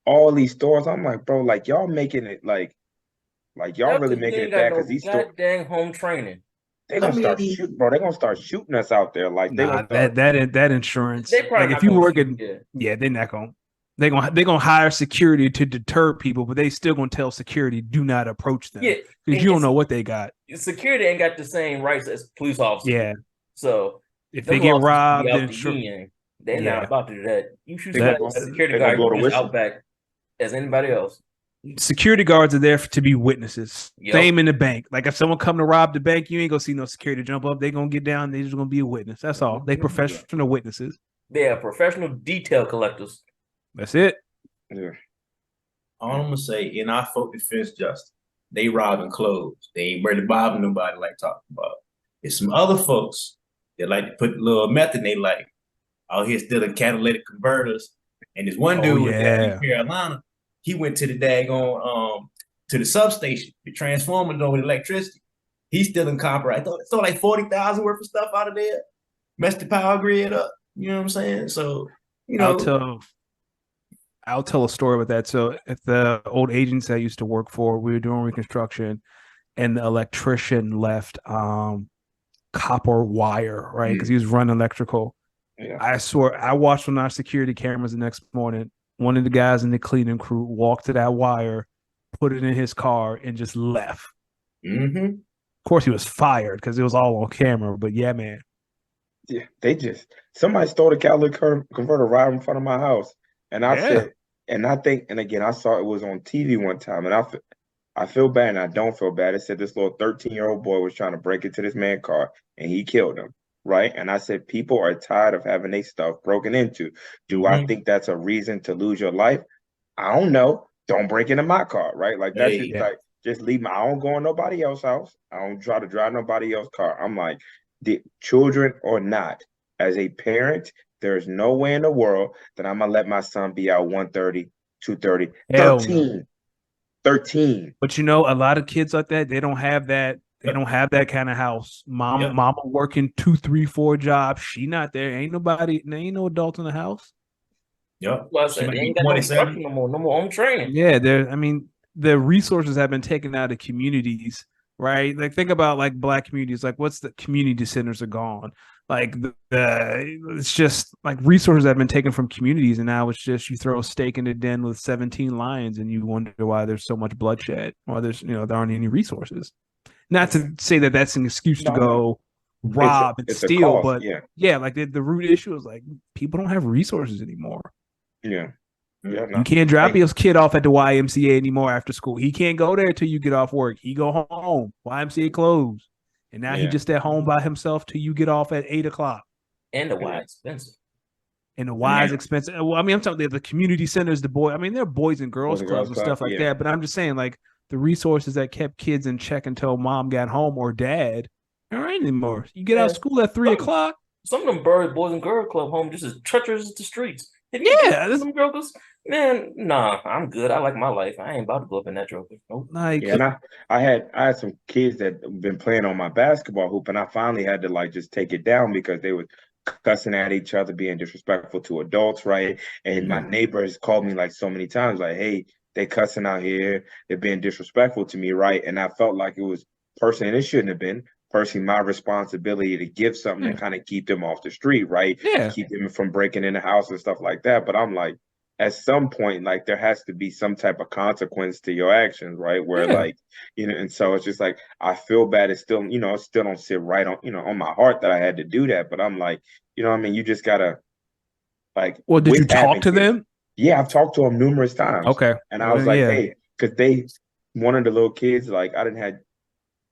all these stores. I'm like, bro, like y'all making it like y'all really making it bad because these stores. Goddamn home training. They're gonna start shooting, bro. They're gonna start shooting us out there. Like that insurance. Like if you work at, they're not gonna. They're gonna hire security to deter people, but they still gonna tell security do not approach them. Yeah, because you don't know what they got. Security ain't got the same rights as police officers. Yeah. So if they get robbed, then they're not about to do that. You should have a security guard who's out back as anybody else. Security guards are there to be witnesses. Same in the bank. Like if someone come to rob the bank, you ain't gonna see no security jump up. They gonna get down. They just gonna be a witness. That's all. They professional witnesses. They are professional detail collectors. That's it. Yeah. All I'm gonna say, in our folk defense, Justin, they robbing clothes. They ain't really robbing nobody like talking about. There's some other folks that like to put a little meth in they like out here stealing catalytic converters. And this one dude in Carolina, he went to the daggone to the substation, the transformer door with electricity. He's stealing copper. I thought like 40,000 worth of stuff out of there. Messed the power grid up. You know what I'm saying? So I'll tell a story about that. So at the old agency I used to work for, we were doing reconstruction and the electrician left copper wire, right? Because he was running electrical. Yeah. I swear, I watched on our security cameras the next morning. One of the guys in the cleaning crew walked to that wire, put it in his car, and just left. Mm-hmm. Of course, he was fired because it was all on camera. But yeah, man. Yeah, somebody stole the catalytic converter right in front of my house, and I Yeah. said, and I think, and again, I saw it was on TV one time, and I feel bad, and I don't feel bad. It said this little 13-year-old boy was trying to break into this man's car, and he killed him, right? And I said, people are tired of having their stuff broken into. Do I think that's a reason to lose your life? I don't know. Don't break into my car, right? Like that's just Hey. like just leave my. I don't go in nobody else's house. I don't try to drive nobody else's car. I'm like, the children or not, as a parent, there's no way in the world that I'm gonna let my son be out 1:30, 2:30, Hell 13, no. 13. But you know, a lot of kids like that, they don't have that. They Yep. don't have that kind of house. Mama, Yep. mama working 2, 3, 4 jobs. She not there. Ain't nobody. There ain't no adult in the house. Yep. Well, I She said might they be ain't got no 27. structure no more home training. Yeah, there. I mean, the resources have been taken out of communities, right? Like think about like black communities. Like what's the community centers are gone. Like it's just like resources have been taken from communities, and now it's just you throw a stake in a den with 17 lions, and you wonder why there's so much bloodshed, or there aren't any resources. Not to say that that's an excuse to No, go rob and it's a steal, cost. but Yeah. like the root issue is like people don't have resources anymore. Yeah. Yeah. No. You can't drop Hey, your kid off at the YMCA anymore after school. He can't go there till you get off work. He go home. YMCA closed. And now he Yeah. just at home by himself till you get off at 8:00. And the why expensive. And the Y is expensive. Well, I mean, I'm talking the community centers, the boy. I mean, there are boys and girls clubs and stuff like that. But I'm just saying, like the resources that kept kids in check until mom got home or dad aren't anymore. You get out of school at 3:00. Some of them boys and girl club home just as treacherous as the streets. Yeah, them girls, man, nah, I'm good. I like my life. I ain't about to go up in that joker. Nope. Like, yeah, and I had some kids that been playing on my basketball hoop, and I finally had to like just take it down because they were cussing at each other, being disrespectful to adults, right? And my neighbors called me like so many times, like, "Hey, they cussing out here. They're being disrespectful to me," right? And I felt like it was personally, and it shouldn't have been personally my responsibility to give something to kind of keep them off the street, right? yeah, Keep them from breaking in the house and stuff like that. But I'm like, at some point, like there has to be some type of consequence to your actions, right? Where like, and so it's just like I feel bad. It's still, it still don't sit right on, on my heart that I had to do that. But I'm like, what I mean? You just gotta like. Well, did you talk to them? Yeah, I've talked to them numerous times. Okay. And I was like, hey, because one of the little kids, like I didn't have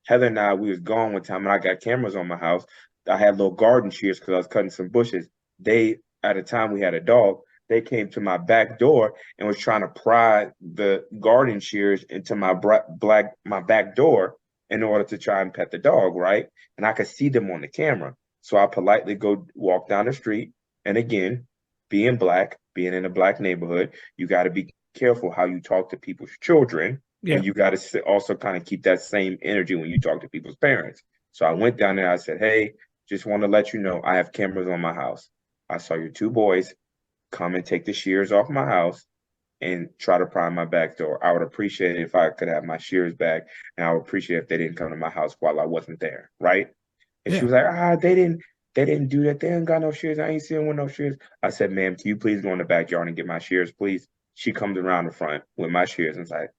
Heather and I, we was gone one time and I got cameras on my house. I had little garden shears because I was cutting some bushes. At a time we had a dog, they came to my back door and was trying to pry the garden shears into my back door in order to try and pet the dog, right? And I could see them on the camera. So I politely go walk down the street. And again, being black, being in a black neighborhood, you got to be careful how you talk to people's children. Yeah. And you got to also kind of keep that same energy when you talk to people's parents. So I went down there. I said, hey, just want to let you know I have cameras on my house. I saw your 2 boys come and take the shears off my house and try to pry my back door. I would appreciate it if I could have my shears back, and I would appreciate if they didn't come to my house while I wasn't there, right? And she was like, they didn't do that. They ain't got no shears. I ain't seen with no shears. I said, ma'am, can you please go in the backyard and get my shears, please? She comes around the front with my shears and is like,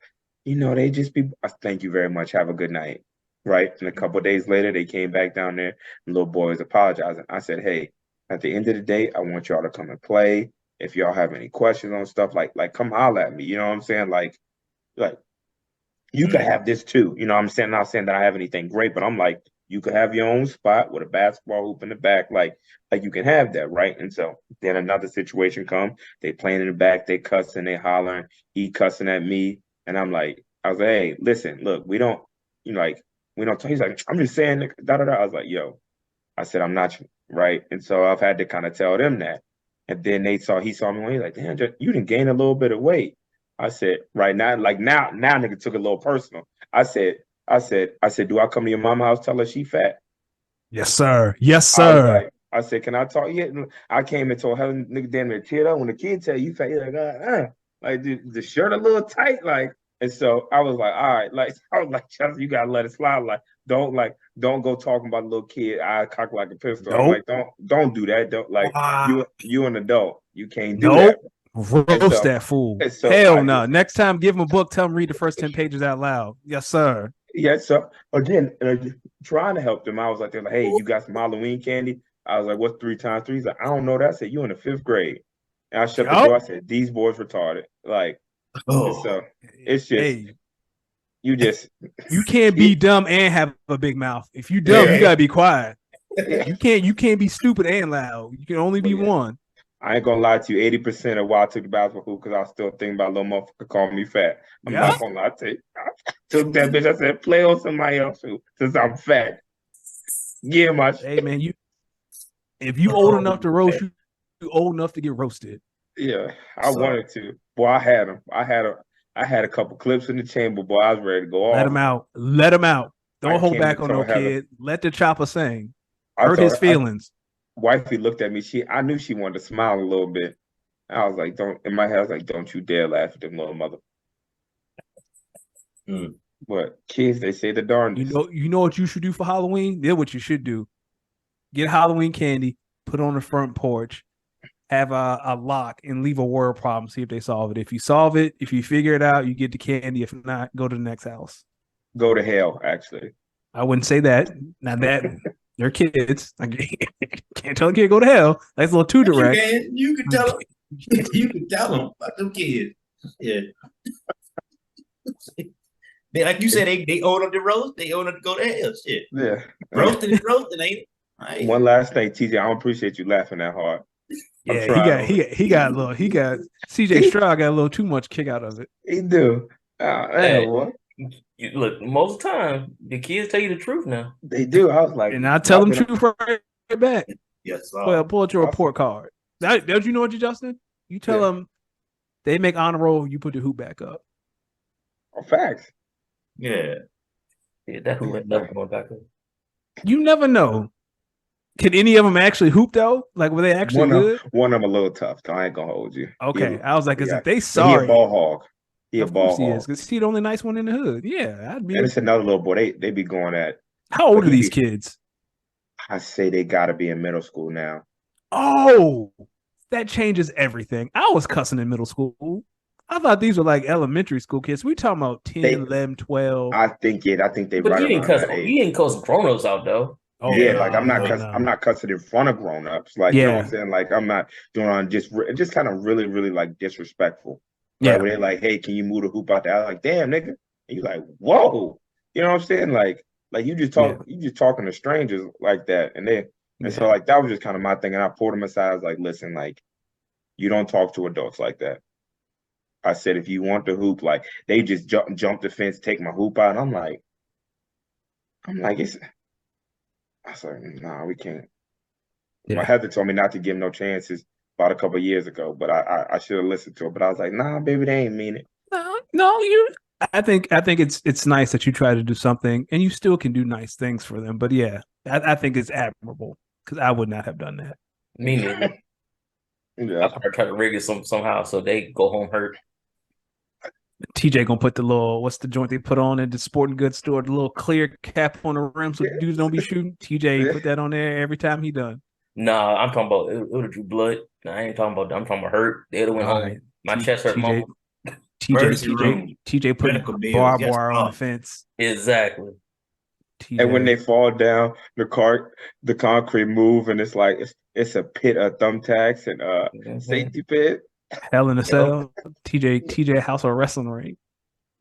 they just be, thank you very much. Have a good night. Right. And a couple of days later, they came back down there and little boy was apologizing. I said, hey, at the end of the day, I want y'all to come and play. If y'all have any questions on stuff, like come holler at me. You know what I'm saying? Like you could have this too. You know what I'm saying? Not saying that I have anything great, but I'm like, you could have your own spot with a basketball hoop in the back. Like you can have that, right? And so then another situation come, they playing in the back, they cussing, they hollering, he cussing at me. And I was like, hey, listen, look, we don't talk. He's like, I'm just saying, da da da. I was like, yo, I said, I'm not, right? And so I've had to kind of tell them that. And then he saw me when he's like, damn, you didn't gain a little bit of weight. I said, right now, now nigga took it a little personal. I said, do I come to your mama's house, tell her she fat? Yes, sir. Yes, sir. I said, can I talk? Yeah, I came and told her, nigga, damn near teared up when the kid tell you fat. You're like, like the shirt a little tight, like. And so I was like, all right, like I was like, Chelsea, you gotta let it slide. Like, don't go talking about a little kid, I cock like a pistol. Nope. I'm like, don't do that. Don't like you an adult. You can't do that. Roast that fool. so Hell no. Next time, give him a book. Tell him read the first 10 pages out loud. Yes, sir. Yeah, so again, trying to help them, I was like, they're like, hey, you got some Halloween candy? I was like, what's 3 times 3? He's like, I don't know that. I said, you in the 5th grade. And I shut the door. I said, these boys retarded. Like, so it's just, you can't be dumb and have a big mouth. If you dumb, you gotta be quiet. You can't be stupid and loud. You can only be one. I ain't gonna lie to you. 80% of why I took the basketball hoop because I was still thinking about little motherfucker calling me fat. I'm not gonna lie to you. I took that bitch. I said, play on somebody else who, since I'm fat. Yeah, my shit. Hey man, if you old enough to roast, you old enough to get roasted. Yeah, I wanted to. Boy, I had him. I had a couple clips in the chamber. Boy, I was ready to go off. Let him out. Let him out. Don't hold back on no kid. Let the chopper sing. Hurt his feelings. Wifey looked at me. I knew she wanted to smile a little bit. I was like, in my head, I was like, don't you dare laugh at them little mother. But kids, they say the darndest. You know what you should do for Halloween? They're what you should do. Get Halloween candy, put it on the front porch, have a lock, and leave a word problem. See if they solve it. If you solve it, if you figure it out, you get the candy. If not, go to the next house. Go to hell, actually. I wouldn't say that. Now that they're kids. I can't tell a kid go to hell. That's a little too direct. You can tell them. You can tell them about them kids. Yeah. They, like you said, they own up the roast. They own up to go to hell. Shit. Yeah. Roasting, ain't it? Right. One last thing, TJ. I don't appreciate you laughing that hard. Yeah, he got CJ Stroud got a little too much kick out of it. He do. What? Look, most of the time, the kids tell you the truth now. They do. I was like, and I tell them truth right back. Yes, well, pull out your report card. Don't you know what you just did? You tell them they make honor roll, you put the hoop back up. Oh, facts. Yeah, that hoop ain't never going back up. You never know. Can any of them actually hoop though? Like, were they actually good? One of them a little tough. So I ain't gonna hold you. Okay, I was like, because if they sorry, he a ball hog. Of course he is, because he's the only nice one in the hood. Yeah, I'd be. And it's another little boy. They be going at. How old are these kids? I say they got to be in middle school now. Oh, that changes everything. I was cussing in middle school. I thought these were like elementary school kids. We talking about 10, 11, 12. I think they but right you didn't around cuss. that age. You didn't cuss grown-ups out though. Oh, yeah, like I'm not cussing in front of grown-ups. Like, you know what I'm saying? Like, I'm not doing on just kind of really, really like disrespectful. Right? Where they're like, hey, can you move the hoop out there? I'm like, damn, nigga. And you're like, whoa. You know what I'm saying? Like you just talking to strangers like that. And so like that was just kind of my thing. And I pulled them aside. I was like, listen, like, you don't talk to adults like that. I said, if you want the hoop, like they just jump the fence, take my hoop out. And I'm like, I was like, nah, we can't. Yeah. My Heather told me not to give no chances about a couple of years ago, but I should have listened to her. But I was like, nah, baby, they ain't mean it. No, I think it's nice that you try to do something, and you still can do nice things for them. But yeah, I think it's admirable because I would not have done that. Me neither. I probably try to rig it somehow so they go home hurt. TJ gonna put the little, what's the joint they put on at the sporting goods store, the little clear cap on the rim so dudes don't be shooting. TJ put that on there every time he done. Nah, I'm talking about it would have drew blood. I ain't talking about that. I'm talking about hurt. They'd have went home. My chest hurt. TJ put barbed wire on the fence. Exactly. TJ. And when they fall down, the concrete move, and it's like it's a pit of thumbtacks and safety pit. Hell in a cell. TJ house or wrestling ring.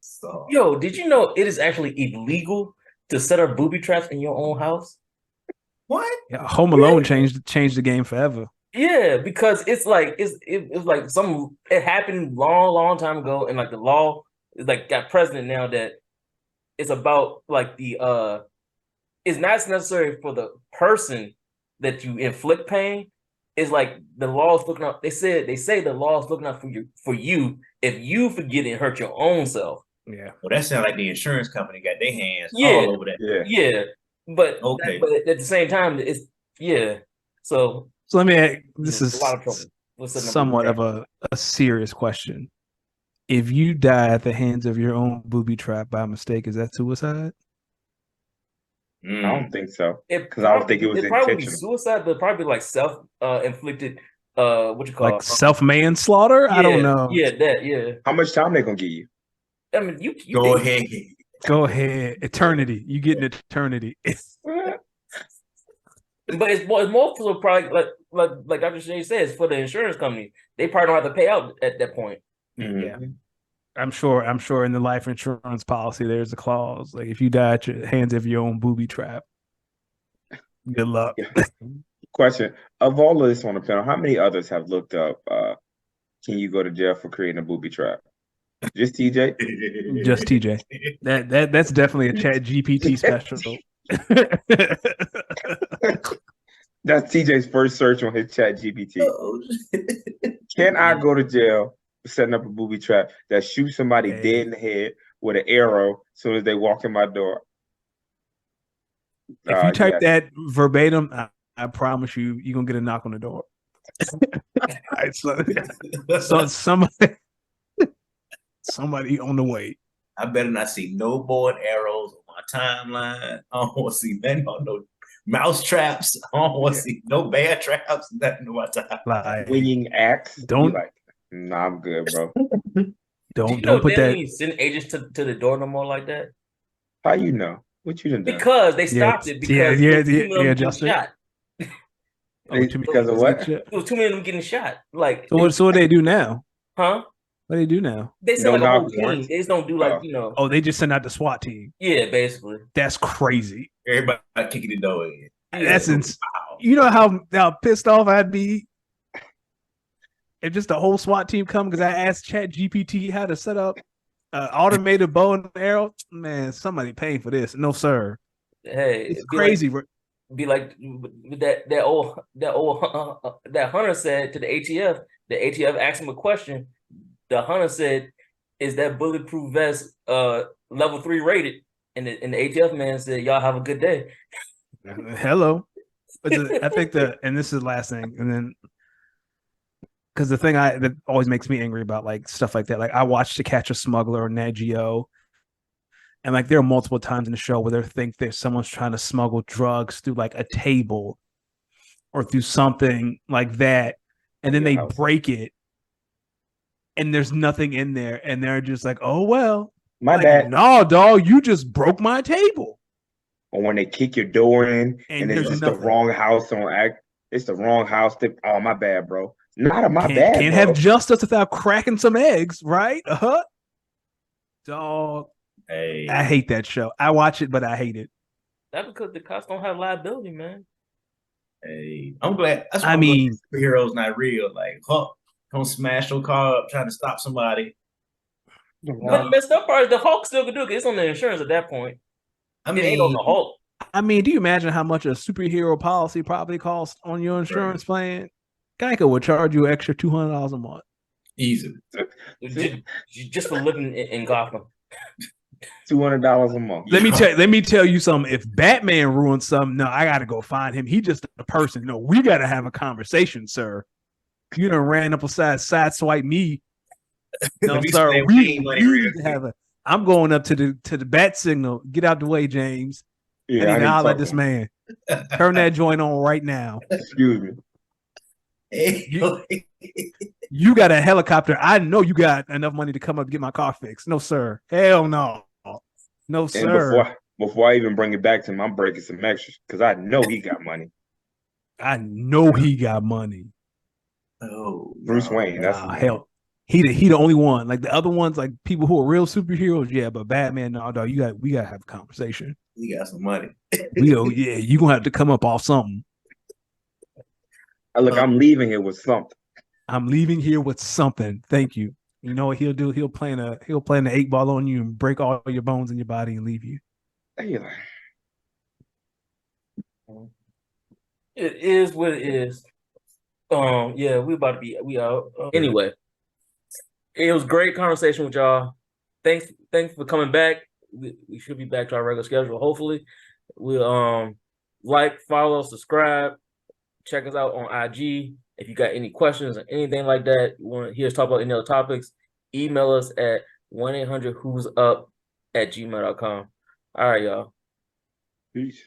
So. Yo, did you know it is actually illegal to set up booby traps in your own house? What? Yeah, Home Alone changed the game forever. Yeah, because it's like it happened long time ago, and like the law is like got precedent now that it's about like the it's not necessary for the person that you inflict pain. It's like the law is looking up. They say the law is looking out for you if you forget and hurt your own self. Yeah. Well, that sounds like the insurance company got their hands all over that. Yeah. But at the same time, it's So let me ask, this is a lot of trouble. Somewhat of a serious question. If you die at the hands of your own booby trap by mistake, is that suicide? I don't think so. Because I don't think it was intentional. Probably suicide, but probably like self-inflicted what you call Like self-manslaughter? I don't know. Yeah. How much time they gonna give you? I mean, you Go think- ahead. Go ahead. Eternity. You get an eternity. But it's more for probably like Dr. Shea says for the insurance company. They probably don't have to pay out at that point. Yeah. I'm sure in the life insurance policy there's a clause. Like if you die at your hands of your own booby trap, good luck. Yeah. Question: of all of this on the panel, how many others have looked up? Can you go to jail for creating a booby trap? Just TJ? Just TJ. That's definitely a Chat GPT special. That's TJ's first search on his Chat GPT. Oh, Can I go to jail for setting up a booby trap that shoots somebody Hey. dead in the head with an arrow as soon as they walk in my door? If you type yes. that verbatim, I promise you're gonna get a knock on the door. All right, so somebody on the way. I better not see no bow and arrows on my timeline. I don't want to see no mouse traps. I don't want to see no bear traps. Nothing on my timeline. Like, Winging axe. Don't- Be like, nah, I'm good, bro. don't put they that. don't even send agents to the door no more like that? How you know? What you done done? Because they stopped it because there was too many of them getting Justin. shot. Because of what? There was too many of them getting shot. Like, So what they do now? huh? What do they do now? They send No like a whole knock team. warrants? They just don't do like Oh. Oh, they just send out the SWAT team. yeah, basically. That's crazy. Everybody kicking the door in. That's Yeah. wow. You know how pissed off I'd be if just the whole SWAT team come because I asked Chat GPT how to set up automated bow and arrow. Man, somebody paying for this. No, sir. Hey, It's it'd be crazy. Be like that hunter said to the ATF. The ATF asked him a question. The hunter said, "Is that bulletproof vest level 3 rated?" And the ATF man said, "Y'all have a good day." Hello. I think and this is the last thing, and then because the thing that always makes me angry about like stuff like that, like I watched To Catch a Smuggler on Nat Geo, and like there are multiple times in the show where they think that someone's trying to smuggle drugs through like a table or through something like that, and then they break it, and there's nothing in there, and they're just like, "Oh well, My like, bad." no, dog, you just broke my table." Or when they kick your door in And and there's it's nothing. the wrong house on act. It's the wrong house. Oh, my bad, bro. Not my bad. Can't bro. have justice without cracking some eggs, right? Dog. Hey, I hate that show. I watch it, but I hate it. That's because the cops don't have liability, man. hey, I'm glad. That's why I I'm mean, glad superheroes not real. Like, Hulk don't smash your car up trying to stop somebody. But the messed up part is the Hulk still could do it. It's on the insurance at that point. I It ain't on mean, the Hulk. do you imagine how much a superhero policy probably costs on your insurance plan? Geico would charge you extra $200 a month. easy. Just for living in Gotham. $200 a month. Let me tell you something. If Batman ruins something, no, I gotta go find him. He's just a person. No, we gotta have a conversation, sir. You done ran up a side swipe me. No, sir. We need to have I'm going up to the bat signal. Get out the way, James. Yeah, I need to holler at talk this to him. man. Turn that joint on right now. Excuse me. You got a helicopter. I know you got enough money to come up and get my car fixed. No, sir. Hell no. No, sir. And before I even bring it back to him, I'm breaking some extras because I know he got money. I know he got money. Oh, Bruce Wayne. That's his name. Hell. He the only one. Like the other ones, like people who are real superheroes, yeah, but Batman, no, dog. We gotta have a conversation. He got some money. Yeah, you gonna have to come up off something. Look, I'm leaving here with something. I'm leaving here with something. Thank you. You know what he'll do? He'll play an 8-ball on you and break all your bones in your body and leave you. Hey, It is what it is. Yeah, we out. Anyway, it was great conversation with y'all. Thanks for coming back. We should be back to our regular schedule. Hopefully, we'll like, follow, subscribe, check us out on IG. If you got any questions or anything like that, you want to hear us talk about any other topics, email us at 1-800-WHO'S UP@gmail.com. All right, y'all. peace.